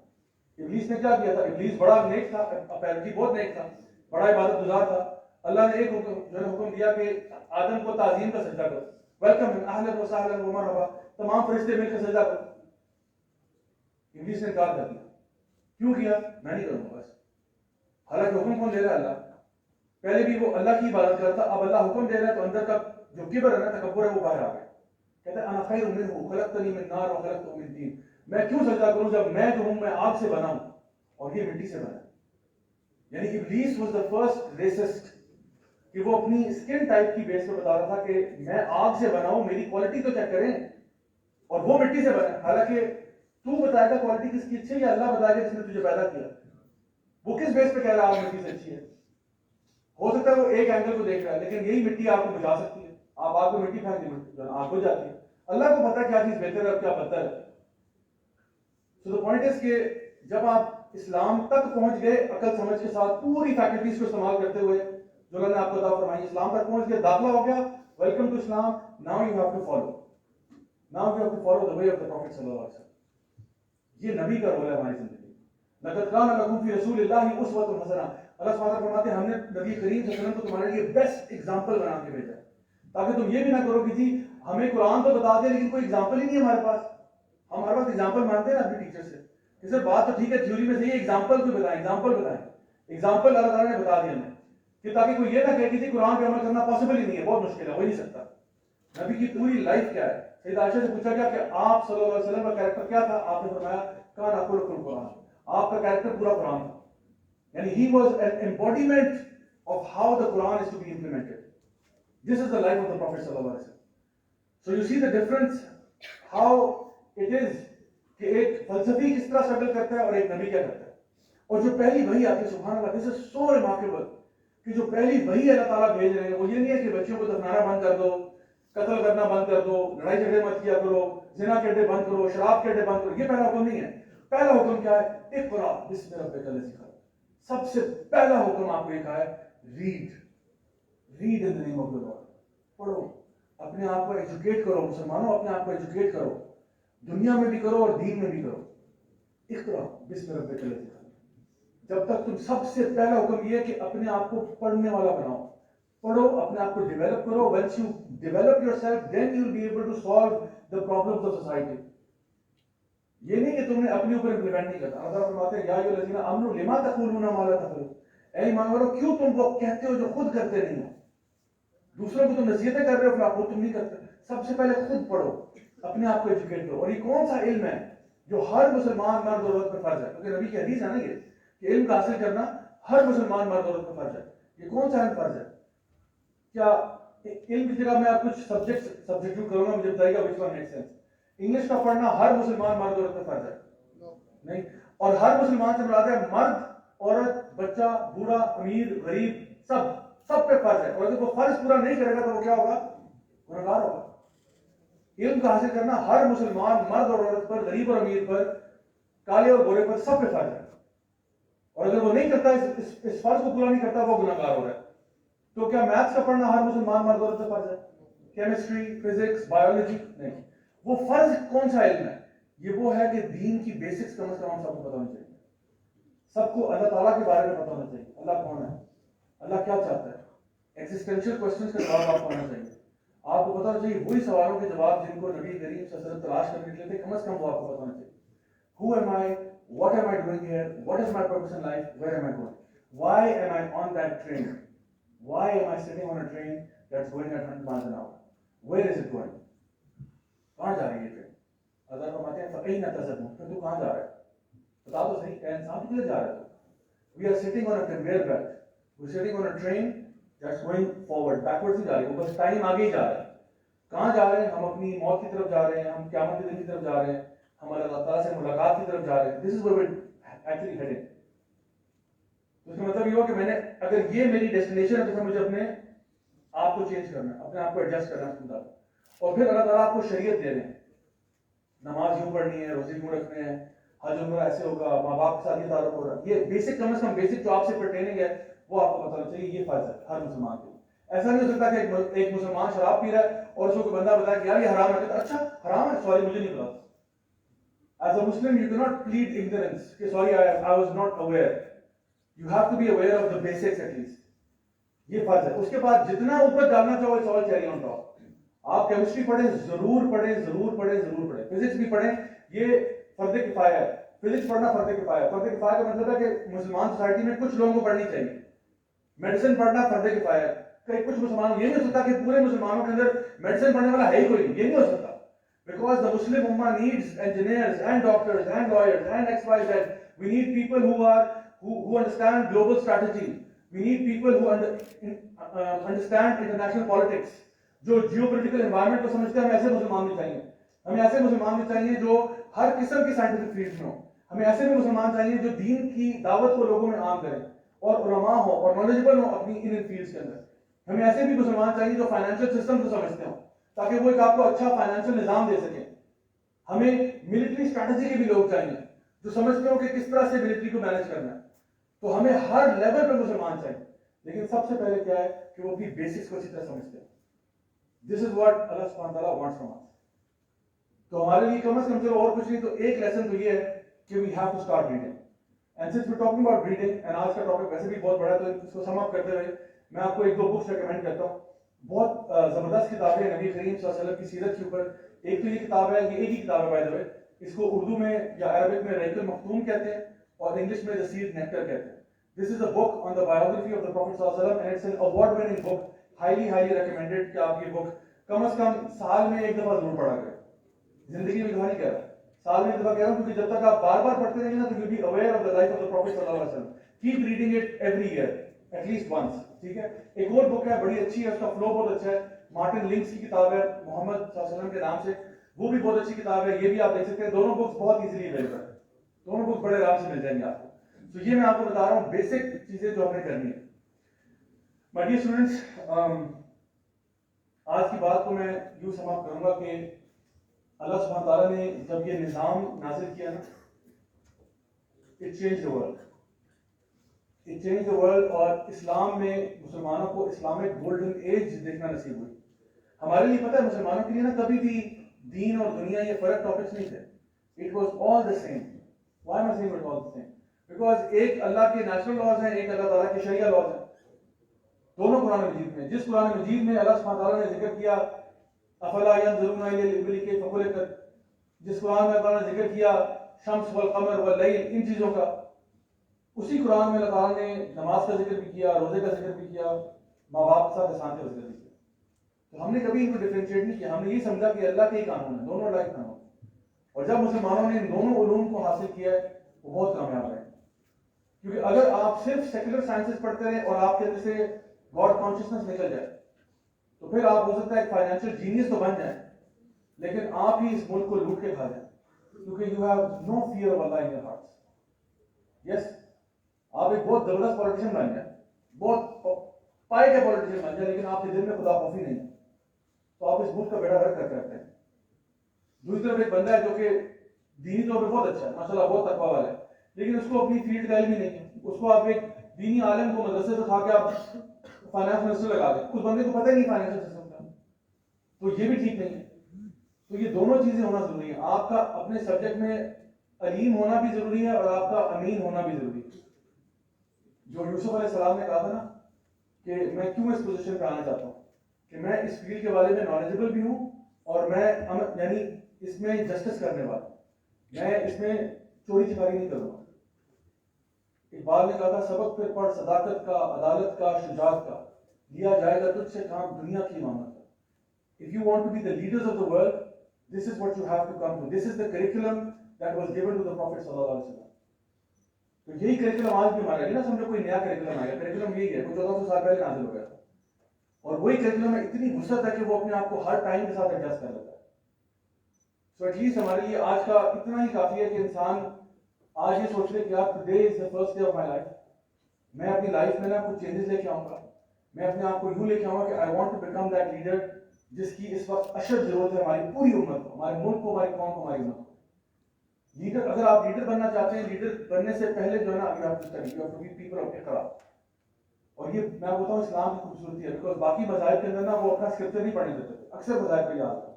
ابلیس نے کیا کیا تھا؟ ابلیس بڑا نیک تھا, اپیرنٹلی بہت نیک تھا, بڑا عبادت گزار تھا. اللہ نے ایک حکم دیا کہ آدم کو تعظیم کا سجدہ کرو, ویلکم اہلا و سہلا و مرحبا, تمام فرشتے مل کے سجدہ کرو. ابلیس نے انکار کر دیا. کیوں کیا؟ میں نہیں کروں گا بس. حالانکہ حکم کون دے رہا ہے؟ اللہ. پہلے بھی وہ اللہ کی عبادت کرتا, اب اللہ حکم دے رہا ہے تو اندر کا جو کبر ہے نا, تکبر ہے, وہ باہر آ گیا. کہتا ہے انا خیر منہ خلقتنی من نار و خلقتہ من طین, میں کیوں سجدہ کروں جب میں جو ہوں میں آگ سے بنا ہوں اور یہ مٹی سے بنا ہے. یعنی ابلیس واز دا فرسٹ ریسسٹ, کہ وہ اپنی اسکن ٹائپ کی بیس پہ بتا رہا تھا کہ میں آگ سے بنا ہوں, میری کوالٹی تو چیک کریں, اور وہ مٹی سے بنا ہے. حالانکہ تو بتائے گا کوالٹی کس کی اچھی ہے, یا اللہ بتائے گا جس نے تجھے پیدا کیا؟ وہ کس بیس پہ کہہ رہا ہے آگ مٹی سے اچھی ہے؟ ہو سکتا ہے وہ ایک اینگل کو دیکھ رہا ہے, لیکن یہی مٹی آپ کو بچا سکتی ہے. آپ آگ کو مٹی پھینک دیں, آگ ہو جاتی ہے. اللہ کو پتا ہے کیا چیز بہتر ہے اور کیا بدتر ہے. سو دا پوائنٹ از کہ جب آپ اسلام تک پہنچ گئے عقل سمجھ کے ساتھ پوری فیکلٹیز کو استعمال کرتے ہوئے جو اللہ نے آپ کو عطا فرمائی, اسلام تک پہنچ گئے, داخلہ ہو گیا, ویلکم ٹو اسلام, now you have to follow, now you have to follow the way of the prophet صلی اللہ علیہ وسلم. یہ نبی کا رول ہے ہماری زندگی. لقد کان لکم فی رسول اللہ اسوۃ حسنہ, اللہ سبحانہ فرماتے ہیں ہم نے نبی کریم صلی اللہ علیہ وسلم کو تمہارے لیے بیسٹ ایگزامپل بنا کے بھیجا ہے, تاکہ تم یہ بھی نہ کرو کہ جی ہمیں قرآن تو بتا دیں لیکن کوئی ایگزامپل ہی نہیں ہے ہمارے پاس. ہم ہر وقت ایگزامپل مانتے ہیں اپنے ٹیچر سے کہ سر بات تو ٹھیک ہے تھیوری میں صحیح ہے, ایگزامپل کو بتائیں, ایگزامپل بتائیں. ایگزامپل اللہ تعالیٰ نے بتا دیا ہمیں کہ تاکہ کوئی یہ نہ کہے کہ جی قرآن پہ عمل کرنا پاسبل ہی نہیں ہے, بہت مشکل ہے, ہو ہی نہیں سکتا. نبی کی پوری لائف کیا ہے؟ سیدہ عائشہ سے پوچھا گیا کہ آپ صلی اللہ علیہ وسلم کا کیریکٹر کیا تھا؟ آپ نے فرمایا کان خلق القرآن, آپ کا کیریکٹر پورا قرآن تھا. یعنی he was an embodiment of how the Quran is to be implemented. This is the life of the Prophet sallallahu alaihi wasallam. So you see the difference, how it is کہ ایک فلسفی کس طرح struggle کرتا ہے اور ایک نبی کیا کرتا ہے. اور جو پہلی وحی آتی ہے, سبحان اللہ, this is so remarkable, کہ جو پہلی وحی اللہ تعالیٰ بھیج رہے ہیں وہ یہ نہیں ہے کہ بچوں کو دفنانا بند کر دو, قتل کرنا بند کر دو, لڑائی جھگڑے مت کیا کرو, زنا کے اڈے بند کرو, شراب کے اڈے بند کرو. یہ پہلا حکم نہیں ہے. پہلا حکم کیا ہے؟ اقرا بسم ربک الذی خلق. سب سے پہلا حکم آپ کو یہ کہا ہے, read, read in the name of the lord. پڑھو, اپنے آپ کو ایجوکیٹ کرو. مسلمانوں اپنے آپ کو ایجوکیٹ کرو, دنیا میں بھی کرو اور دین میں بھی کرو. اقرا بسم ربک الذی خلق. جب تک تم سب سے پہلا حکم یہ ہے کہ اپنے آپ کو پڑھنے والا بناؤ, پڑھو, اپنے آپ کو ڈیولپ کرو. once you develop yourself then you will be able to solve the problems of society. یہ نہیں کہ تم نے اپنے اوپر امپلیمنٹ نہیں کرتا. اللہ فرماتے ہیں یا ایھا الذین آمنوا لما تقولون ما لا تفعلون, اے ایمان والو کیوں تم وہ کہتے ہو جو خود کرتے نہیں ہو. دوسروں کو تم نصیحتیں کر رہے ہو, پھر خود تم نہیں کرتے. سب سے پہلے خود پڑھو, اپنے آپ کو ایجوکیٹ کرو. اور یہ کون سا علم ہے جو ہر مسلمان مرد اور عورت پر فرض ہے؟ کیونکہ نبی کی حدیث ہے نا یہ کہ علم حاصل کرنا ہر مسلمان مرد اور عورت پر فرض ہے. یہ کون سا علم فرض ہے؟ کیا علم کی جگہ میں آپ کچھ سبجیکٹ کروں گا, مجھے بتائیے گا which one makes sense. English کا پڑھنا ہر مسلمان مرد عورت پر فرض ہے؟ نہیں. اور ہر مسلمان سے مراد ہے مرد, عورت, بچہ, بوڑھا, امیر, غریب, سب پہ فرض ہے. اور اگر وہ فرض پورا نہیں کرے گا تو وہ کیا ہوگا؟ گنہگار ہوگا. علم کا حاصل کرنا ہر مسلمان مرد اور عورت پر, غریب اور امیر پر, کالے اور گورے پر, سب پہ فرض ہے. اور اگر وہ نہیں کرتا, اس فرض کو پورا نہیں کرتا, وہ گنہگار ہو رہا ہے. تو کیا میتھس کا پڑھنا ہر مسلمان مرد عورت پر فرض ہے؟ Chemistry, physics, biology? نہیں. وہ فرض کون سا علم ہے؟ یہ وہ ہے کہ دین کی بیسکس کم از کم ہم سب کو پتہ ہونا چاہیے. سب کو اللہ تعالیٰ کے بارے میں پتہ ہونا چاہیے. اللہ کون ہے, اللہ کیا چاہتا ہے, ایگزسٹینشیل کوسچنز کا جواب آپ کو آنا چاہیے. آپ کو پتہ ہونا چاہیے وہی سوالوں کے جواب جن کو نبی کریم صلی اللہ علیہ وسلم تلاش کرنے کے لیے تھے, کم از کم وہ آپ کو پتہ ہونا چاہیے. Who am I? What am I doing here? What is my purpose in life? Where am I going? Why am I on that train? Why am I sitting on a train that's going at 100 miles an hour? Where is it going? کہاں جا رہی ہے train? اللہ فرماتے ہیں فَأَيْنَ تَذْهَبُونَ, پھر تو کہاں جا رہا ہے؟ بتا تو صحیح, اے انسان تو کدھر جا رہا ہے؟ We are sitting on a conveyor belt. We are sitting on a train that's going forward. Backwards نہیں جا رہی, وہ بس ٹائم آگے ہی جا رہا ہے. کہاں جا رہے ہیں؟ ہم اپنی موت کی طرف جا رہے ہیں, ہم قیامت کے دن کی طرف جا رہے ہیں, ہم اللہ تعالیٰ سے ملاقات کی طرف جا رہے ہیں. This is where we're actually heading. اور اللہ فرماتے ہیں فَإِنَّ تَذْهَبُونَ, پھر تو کہاں جا رہے ہیں؟ We are sitting on a train that's going forward. Backwards نہیں جا رہی, وہ بس ٹائم آگے ہی جا رہا ہے. کہاں جا رہے ہیں؟ ہم اپنی موت کی طرف جا رہے ہیں, ہم اللہ تعالیٰ سے ملاقات کی طرف جا رہے ہیں. This is where we're actually heading. تو اس کا مطلب یہ ہوا کہ میں نے اگر یہ میری ڈیسٹینیشن ہے تو مجھے اپنے آپ کو چینج کرنا ہے, اپنے آپ کو ایڈجسٹ کرنا ہے. اور پھر اللہ تعالیٰ آپ کو شریعت دے رہے ہیں, نماز یوں پڑھنی ہے, روزے یوں رکھنے ہیں, حج عمرہ ایسے ہوگا, ماں باپ کے ساتھ یہ تعلق ہوگا. یہ بیسک کم از کم بیسک جو آپ سے پرٹیننگ ہے وہ آپ کو پتہ ہونا چاہیے. یہ فرض ہے ہر مسلمان کے. ایسا نہیں ہو سکتا کہ ایک مسلمان شراب پی رہا ہے اور اس کو کوئی بندہ بتایا کہ یار یہ حرام ہے, اچھا حرام ہے, سوری مجھے نہیں پتا. As a Muslim you cannot plead ignorance کہ sorry I was not aware. You have to be aware of the basics at least. یہ فرض ہے. اس کے بعد جتنا اوپر ڈالنا چاہو it's all cherry on top. آپ کیمسٹری پڑھیں, ضرور پڑھیں, ضرور پڑھیں, ضرور پڑھیں. فزکس بھی پڑھیں, یہ فرض کفایہ ہے. فزکس پڑھنا فرض کفایہ ہے. فرض کفایہ کا مطلب ہے کہ مسلمان سوسائٹی میں کچھ لوگوں کو پڑھنی چاہیے. میڈیسن پڑھنا فرض کفایہ ہے. کہ کچھ مسلمان, یہ نہیں ہو سکتا کہ پورے مسلمانوں کے اندر میڈیسن پڑھنے والا ہے ہی کوئی نہیں, یہ نہیں ہو سکتا. Because the Muslim Ummah needs engineers and doctors and lawyers and XYZ. We need people who understand global strategy. We need people who understand international politics. جو جیو پولیٹیکل انوائرمنٹ کو سمجھتے ہیں. ہمیں ایسے مسلمان بھی چاہیے. ہمیں ایسے مسلمان بھی چاہیے جو ہر قسم کی سائنٹیفک فیلڈ میں ہو. ہمیں ایسے بھی مسلمان چاہیے جو دین کی دعوت کو لوگوں میں عام کریں اور علماء ہو اور نالجبل ہو اپنی ان فیلڈز کے اندر. ہمیں ایسے بھی مسلمان چاہیے جو فائنینشیل سسٹم کو سمجھتے ہوں تاکہ وہ ایک آپ کو اچھا فائنینشیل نظام دے سکیں. ہمیں ملٹری اسٹریٹجی کے بھی لوگ چاہیے جو سمجھتے ہوں کہ کس طرح سے ملٹری کو مینج کرنا ہے. تو ہمیں ہر لیول پہ مسلمان چاہیے. لیکن سب سے پہلے کیا ہے کہ وہ اپنی بیسکس کو اچھی طرح سمجھتے ہیں. دس از واٹ اللہ سبحانہ تعالیٰ وانٹس فرام اس. تو ہمارے لیے کم از کم چلو اور کچھ نہیں تو ایک لیسن تو یہ ہے کہ we have to start reading. And since we talking about reading, and آج کا ٹاپک ویسے بھی بہت بڑا ہے تو اس کو سم اپ کرتے ہوئے میں آپ کو ایک دو بکس ریکمینڈ کرتا ہوں. بہت زبردست کتابیں نبی کریم صلی اللہ علیہ وسلم کی سیرت کے اوپر. ایک تو یہ کتاب ہے, یہ ایک ہی کتاب ہے بائی دا وے. اس کو اردو میں یا عربک میں ریق المختوم کہتے ہیں اور انگلش میں The Seed Nectar کہتے ہیں. This is a book on the biography of the Prophet صلی اللہ علیہ وسلم and it's an award winning book. highly recommended کہ آپ یہ بک کم از کم سال میں ایک دفعہ ضرور پڑھا کریں. زندگی میں دفعہ نہیں کہہ رہا, سال میں ایک دفعہ کہہ رہا ہوں کیونکہ جب تک آپ بار بار پڑھتے رہیں گے نا تو you'll be aware of the life of the Prophet صلی اللہ علیہ وسلم. Keep reading it every year at least once. ٹھیک ہے. ایک اور بک ہے بڑی اچھی ہے, اس کا فلو بہت اچھا ہے. مارٹن لنکس کی کتاب ہے محمد صلی اللہ علیہ وسلم کے نام سے, وہ بھی بہت اچھی کتاب ہے. یہ بھی آپ دیکھ سکتے ہیں. دونوں بکس بہت ایزیلی اویلیبل ہیں, دونوں بکس بڑے آرام سے مل جائیں گے آپ کو. تو یہ میں آپ کو بتا رہا ہوں بیسک چیزیں جو ہم نے کرنی ہے. مائی ڈیئر اسٹوڈنٹس, آج کی بات کو میں یوں سماپت کروں گا کہ اللہ سبحانہ تعالیٰ نے جب یہ نظام نازل کیا نا, it change the world. It change the world. اور اسلام میں مسلمانوں کو اسلامک گولڈن ایج دیکھنا نصیب ہوئی. ہمارے لیے پتہ ہے مسلمانوں کے لیے نا کبھی بھی دین اور دنیا یہ فرق ٹاپکس نہیں تھے. It was all the same. Why am I seeing it all the same? Because ایک اللہ کے نیچرل لاز ہیں, ایک اللہ تعالیٰ کے شریعہ لاز ہیں. دونوں قرآن مجید میں, جس قرآن مجید میں اللہ سبحانہ تعالیٰ نے ذکر کیا افلا ينظرون الى الابل كيف خلقت, جس قرآن میں اللہ نے ذکر کیا شمس والقمر واللیل, ان چیزوں کا, اسی قرآن میں اللہ تعالیٰ نے نماز کا ذکر بھی کیا, روزے کا ذکر بھی کیا, ماں باپ کے ساتھ احسان کا ذکر بھی کیا. تو ہم نے کبھی ان کو ڈفرینشیٹ نہیں کیا. ہم نے یہ سمجھا کہ اللہ کے ہی قانون ہے, دونوں اللہ کے قانون. اور جب مسلمانوں نے ان دونوں علوم کو حاصل کیا ہے وہ بہت کامیاب رہے. کیونکہ اگر آپ صرف سیکولر سائنسز پڑھتے رہیں اور آپ کے اندر سے گاڈ کانشیسنس نکل جائے تو پھر آپ ہو سکتا ہے ایک فائنینشیل جینیس تو بن جائیں لیکن آپ ہی اس ملک کو لوٹ کے کھا جائیں, کیونکہ you have no fear of Allah in your hearts. Yes, آپ ایک بہت زبردست پولیٹیشین بن جائیں, بہت پائے کے پولیٹیشین بن جائیں, لیکن آپ کے دل میں خدا خوفی نہیں ہے تو آپ اس ملک کا بیڑا غرق کرتے ہیں. دوسری طرف ایک بندہ ہے جو کہ دینی طور پہ بہت اچھا ہے, ماشاءاللہ بہت تقویٰ والا ہے, لیکن اس کو اپنی فیلڈ کا علم ہی نہیں ہے. اس کو آپ ایک دینی عالم کو مدرسے سے اٹھا کے آپ فائنانس منسٹر لگا دیں, اس بندے کو پتہ ہی نہیں فائنینشیل سسٹم کا, تو یہ بھی ٹھیک نہیں ہے. تو یہ دونوں چیزیں ہونا ضروری ہے. آپ کا اپنے سبجیکٹ میں علیم ہونا بھی ضروری ہے اور آپ کا امین ہونا بھی ضروری ہے. جو یوسف علیہ السلام نے کہا تھا نا کہ میں کیوں اس پوزیشن پہ آنا چاہتا ہوں کہ میں اس فیلڈ کے بارے میں نالجبل بھی ہوں اور میں یعنی اس میں جسٹس کرنے والا, میں اس میں چوری چکاری نہیں کروں گا. اقبال نے کہا تھا سبق پھر پڑھ صداقت کا, عدالت کا, شجاعت کا, لیا جائے گا تجھ سے کام دنیا کی امامت کا. If you want to be the leaders of the world, this is what you have to come to. This is the curriculum that was given to the Prophet sallallahu alaihi wasallam. تو یہی curriculum آج بھی ہمارا ہے نا, سمجھو کوئی نیا کریکولم آیا. کریکولم یہی ہے, کوئی 1400 سال پہلے نازل ہو گیا تھا اور وہی کریکولم میں اتنی وسعت ہے کہ وہ اپنے آپ کو ہر ٹائم کے ساتھ ایڈجسٹ کر لیتا ہے. سو ایٹ لیسٹ ہمارے لیے آج کا اتنا ہی کافی ہے کہ انسان آج یہ سوچ لے کہ آپ today is the first day of my life, میں اپنی لائف میں نا کچھ چینجز لے کے آؤں گا. میں اپنے آپ کو یوں لے کے آؤں گا کہ I want to become that leader جس کی اس وقت اشد ضرورت ہے ہماری پوری امت کو, ہمارے ملک کو, ہماری قوم کو, ہماری امت کو. لیڈر, اگر آپ لیڈر بننا چاہتے ہیں, لیڈر بننے سے پہلے جو ہے نا ابھی آپ پیپل آف اقرا. اور یہ میں آپ بتاؤں اسلام کی خوبصورتی ہے, بیکاز باقی مذاہب کے اندر نا وہ اپنا اسکرپچر نہیں پڑھنے دیتے تھے. اکثر مذاہب کو یاد ہے,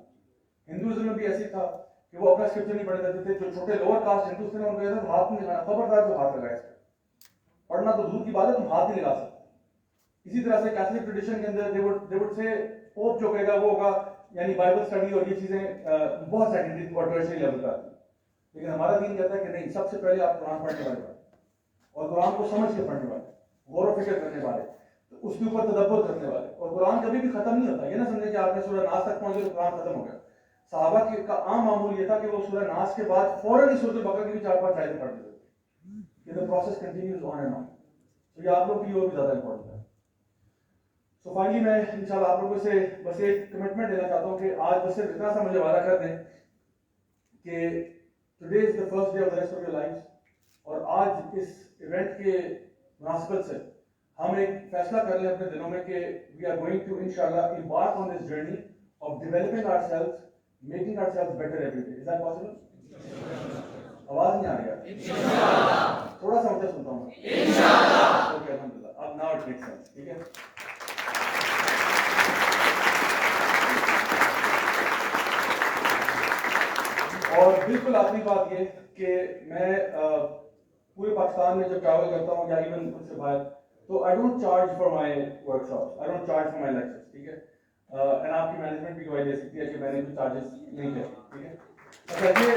ہندوازم میں بھی ایسے تھا کہ وہ اپنا اسکرپچر نہیں پڑھنے دیتے تھے. جو چھوٹے لوور کاسٹ ہندوز تھے ان کو کہتے ہاتھ نہیں لگانا, خبردار جو ہاتھ لگائے اس پہ, پڑھنا تو دور کی بات ہے, تم ہاتھ نہیں لگا سکتے. اسی طرح سے کیتھولک ٹریڈیشن کے اندر they would say پوپ جو کہے گا وہ ہوگا, یعنی بائبل اسٹڈی اور یہ چیزیں بہت سیکنڈری اور ٹرشری لیول پر. لیکن ہمارا دین کہتا ہے کہ نہیں, سب سے پہلے آپ قرآن پڑھنے والے ہیں اور قرآن کو سمجھ کے پڑھنے والے, غور و فکر کرنے والے, اس کے اوپر تدبر کرنے والے. اور قرآن کبھی بھی ختم نہیں ہوتا. یہ نہ سمجھیں کہ آپ نے سورہ ناس تک پہنچے تو قرآن ختم ہو گیا. صحابہ کا عام معمول یہ تھا کہ وہ سورہ ناس کے بعد فوراً ہی سورۃ البقرہ کی بھی 4-5 آیتیں پڑھ لیتے تھے. کہ the process continues on and on. تو یہ آپ لوگ کے لیے اور بھی زیادہ امپورٹنٹ ہے. سو فائنلی میں انشاءاللہ آپ لوگوں سے بس ایک کمٹمنٹ دینا چاہتا ہوں کہ آج بس صرف اتنا سا مجھے وعدہ کر دیں کہ today is the first day of the rest of your lives. اور آج اس ایونٹ کے مناسبت سے ہم ایک فیصلہ کر لیں اپنے دلوں میں کہ we are going to انشاءاللہ embark on this journey of developing ourselves, making ourselves better every day. Is that possible? آواز نہیں آ رہی ہے, تھوڑا سا مجھے سنتا ہوں. اوکے الحمدللہ, اب now it makes sense. ٹھیک ہے, اور بالکل آخری بات یہ کہ میں پورے پاکستان میں جب ٹریول کرتا ہوں یا ایون خود سے باہر, تو I don't charge for my work shops, I don't charge for my lectures. ٹھیک ہے, اینڈ آپ کی مینجمنٹ بھی گواہی دے سکتی ہے کہ میں نے کوئی چارجز نہیں کیا. ٹھیک ہے, اچھا یہ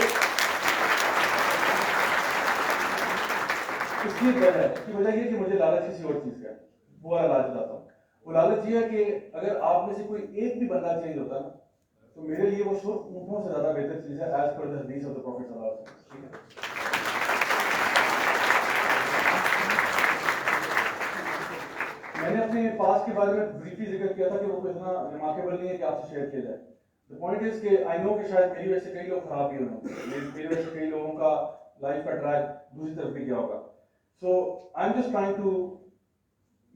اس لیے ہے کہ وجہ یہ کہ مجھے لالچ کسی اور چیز کا ہے, وہ والا لالچ بتاتا ہوں. وہ لالچ یہ ہے کہ اگر آپ میں سے کوئی ایک بھی بندہ چینج ہوتا ہے نا, تو میرے لیے وہ سرخ اونٹوں سے زیادہ بہتر چیز ہے, ایز پر دی حدیث آف دی پروفیٹ صلی اللہ علیہ وسلم. ٹھیک ہے, میں نے اپنے پاس کے بارے میں بریفلی ذکر کیا تھا کہ وہ اتنا ریمارکیبل نہیں ہے کہ آپ سے شیئر کیا جائے. The point is کہ آئی نو کہ شاید میری وجہ سے کئی لوگ خراب بھی ہوئے, میری وجہ سے کئی لوگوں کا لائف کا ٹریک دوسری طرف بھی گیا ہوگا. So I am just trying to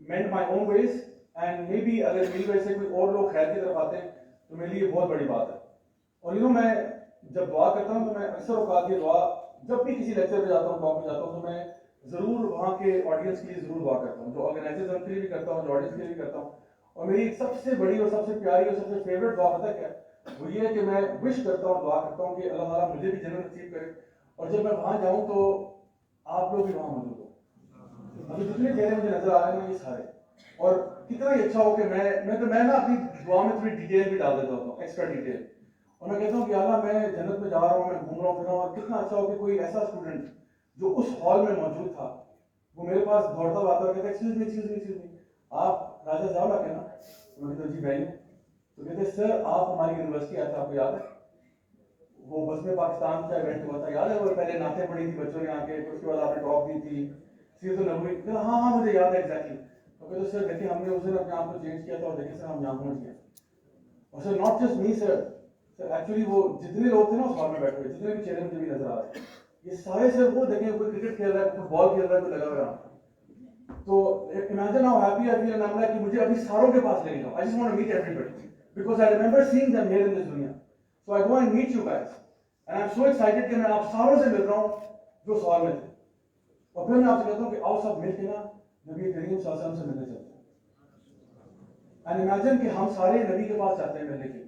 mend my own ways, and maybe اگر میری وجہ سے کوئی اور لوگ خیر کی طرف آتے ہیں تو میرے لیے بہت بڑی بات ہے. اور میں جب دعا کرتا ہوں تو میں اکثر اوقات یہ دعا جب بھی کسی لیکچر پہ جاتا ہوں, ٹاک پہ جاتا ہوں, تو میں ضرور وہاں کے آڈینس کے لیے ضرور دعا کرتا ہوں, جو آرگنائزرز ان کے لیے بھی کرتا ہوں, جو آڈینس کے لیے بھی کرتا ہوں. اور میری ایک سب سے بڑی اور سب سے پیاری اور سب سے فیوریٹ دعا پتہ کیا ہے, وہ یہ ہے کہ میں وش کرتا ہوں, دعا کرتا ہوں کہ اللہ تعالیٰ مجھے بھی جنت نصیب کرے, اور جب میں وہاں جاؤں تو آپ لوگ بھی وہاں موجود ہو. ابھی جتنے چہرے مجھے نظر آ رہے ہیں یہ سارے, اور کتنا ہی اچھا ہو کہ میں نا اپنی دعا میں تھوڑی ڈیٹیل بھی ڈال دیتا ہوں, ایکسٹرا ڈیٹیل. اور میں کہتا ہوں کہ اللہ میں جنت میں جا رہا ہوں, میں گھوم رہا ہوں, پھر رہا ہوں, اور کتنا اچھا ہو کہ کوئی ایسا اسٹوڈنٹ جو اس ہال میں موجود تھا وہ میرے پاس دوڑتا ہوا آتا اور کہتا ہے ایکسکیوز می آپ راجہ ضیاء کے نا. میں کہتا ہوں جی میں ہوں. تو کہتے ہیں سر آپ ہماری یونیورسٹی آئے تھے, آپ کو یاد ہے وہ بس میں پاکستان کا ایونٹ ہوا تھا, یاد ہے وہ پہلے نعتیں پڑھی تھی بچوں نے آ کے, اس کے بعد آپ نے ٹاک دی تھی سیرت النبوی. ہاں مجھے یاد ہے ایگزیکٹلی. تو کہتے سر دیکھیں ہم نے اس دن اپنے آپ کو چینج کیا تھا, اور دیکھیں سر ہم یہاں پہنچ گئے. اور sir not just me sir actually وہ جتنے لوگ تھے نا اس ہال میں بیٹھے ہوئے, جتنے بھی چہرے مجھے بھی نظر آ رہے ہیں, یہ سارے سر وہ دیکھیں کوئی کرکٹ کھیل رہا ہے, کوئی فٹ بال کھیل رہا ہے, کوئی لگا ہوا ہے. تو امیجن ہاؤ ہیپی آئی فیل نام ہے کہ مجھے ابھی ساروں کے پاس لے کے جاؤ. I just want to meet everybody because I remember seeing them here in this دنیا. So I go and meet you guys and I am so excited کہ میں آپ ساروں سے مل رہا ہوں جو سوال میں تھے. اور پھر میں آپ سے کہتا ہوں کہ آؤ سب مل کے نا نبی کریم صلی اللہ علیہ وسلم سے ملنے چلتے ہیں. اینڈ امیجن کہ ہم سارے نبی کے پاس جاتے ہیں ملنے کے لیے,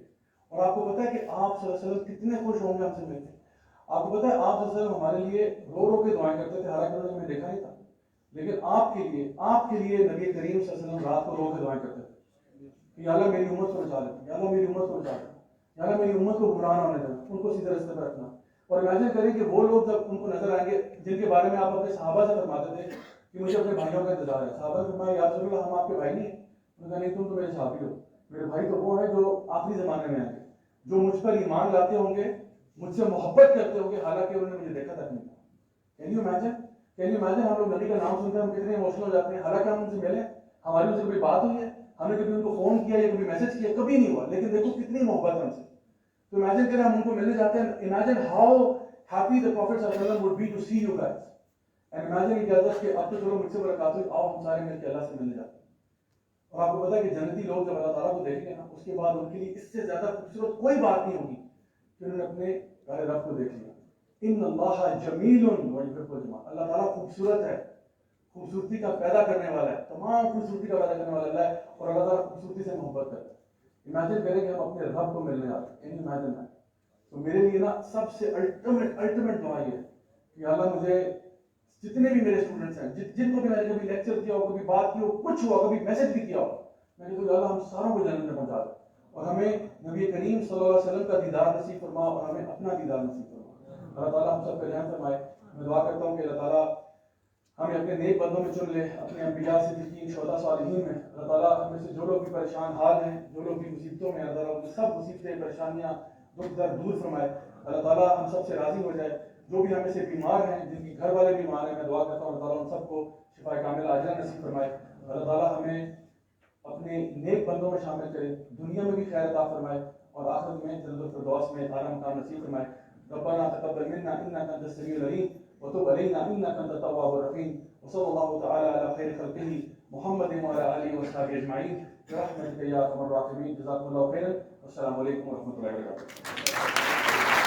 اور آپ کو پتا ہے کہ آپ صلی اللہ علیہ وسلم کتنے خوش ہوں گے ہم سے مل کے. آپ کو پتا ہے آپ صلی اللہ علیہ وسلم ہمارے لیے رو رو کے دعائیں کرتے تھے, حالانکہ انہوں نے ہمیں دیکھا نہیں تھا, لیکن آپ کے لیے نبی کریم صلی اللہ علیہ وسلم رات کو رو کے دعائیں کرتے تھے کہ یا اللہ میری امت کو بچا لے, یا اللہ میری امت کو بچا لے, یا اللہ میری امت کو گمراہ نہ ہونے دینا, ان کو سیدھے راستے پہ رکھنا. اور امیجن کریں کہ وہ لوگ جب ان کو نظر آئیں گے جن کے بارے میں آپ اپنے صحابہ سے فرماتے تھے کہ مجھے اپنے بھائیوں کا انتظار ہے. صحابہ نے فرمایا یا رسول اللہ ہم آپ کے بھائی نہیں ہیں. انہوں نے کہا نہیں تم تو میرے صحابی ہو. میرے بھائی تو وہ ہیں جو آخری زمانے میں آئیں گے, جو مجھ پر ایمان لاتے ہوں گے, مجھ سے محبت کرتے ہوں گے, حالانکہ انہوں نے مجھے دیکھا تک نہیں. کین یو امیجن ہم لوگ نبی کا نام سنتے ہیں ہم کتنے ایموشنل ہو جاتے ہیں, حالانکہ ہم ان سے ملے, ہماری ان سے کوئی بات ہوئی ہے, ہم نے کبھی ان کو فون کیا یا کبھی میسج کیا, کبھی نہیں ہوا, لیکن دیکھو کتنی محبت ہے ہم سے. تو امیجن کریں ہم ان کو ملنے جاتے ہیں. Imagine how happy the Prophet ﷺ would be to see you guys. And imagine کی حضرت کہ اب تو چلو مجھ سے ملاقات ہوئی، آؤ ہم سارے مل کے اللہ سے ملنے جاتے ہیں. اور آپ کو پتا ہے کہ جنتی لوگ جب اللہ تعالیٰ کو دیکھیں گے نا، اس کے بعد ان کے لیے اس سے زیادہ خوبصورت کوئی بات نہیں ہوگی کہ انہوں نے اپنے پیارے رب کو دیکھ لیا. ان اللہ جمیل ویحب الجمال. اللہ تعالیٰ خوبصورت ہے، خوبصورتی کا پیدا کرنے والا ہے، تمام خوبصورتی کا پیدا کرنے والا اللہ ہے، اور اللہ تعالیٰ خوبصورتی سے محبت کرتا ہے. امیجن کریں کہ ہم اپنے رب کو ملنے آتے ہیں. امیجن ہے. تو میرے لیے نا سب سے الٹیمیٹ دعا یہ ہے کہ اللہ مجھے جتنے بھی میرے اسٹوڈنٹس ہیں، جن کو بھی میں نے کبھی لیکچر کیا ہو، کبھی بات کی ہو، کچھ ہوا، کبھی میسج بھی کیا ہو، میں نے کہا اللہ ہم ساروں کو جنت میں پہنچا دے، اور ہمیں نبی کریم صلی اللہ علیہ وسلم کا دیدار نصیب فرما، اور ہمیں اپنا دیدار نصیب فرما. اللہ تعالیٰ ہم سب کا رحم فرمائے. میں دعا کرتا ہوں کہ اللہ تعالیٰ ہمیں اپنے نیک بندوں میں چن لے، اپنے انبیاء صدیقین شہداء صالحین میں. اللہ تعالیٰ ہمیں سے جو لوگ بھی پریشان حال ہیں، جو لوگ بھی مصیبتوں میں، اللہ تعالیٰ ان کی سب مصیبتیں، پریشانیاں، دکھ درد دور فرمائے. اللہ تعالیٰ ہم سب سے راضی ہو جائے. جو بھی ہمیں سے بیمار ہیں، جن کی گھر والے بیمار ہیں، میں دعا کرتا ہوں اللہ تعالیٰ ان سب کو شفا کاملہ عاجلہ نصیب فرمائے. اللہ تعالیٰ ہمیں اپنے نیک بندوں میں شامل کرے، دنیا میں بھی خیر عطا فرمائے، اور آخرت میں جنت الفردوس میں اعلیٰ مقام نصیب فرمائے. ربنا تقبل منا انك انت السميع العليم وتب علينا انك انت التواب الرحيم. وصلى الله تعالى على خير خلقه محمد وعلى اله وصحبه اجمعين برحمتك يا ارحم الراحمين. جزاكم الله خيرا، والسلام عليكم ورحمه الله وبركاته.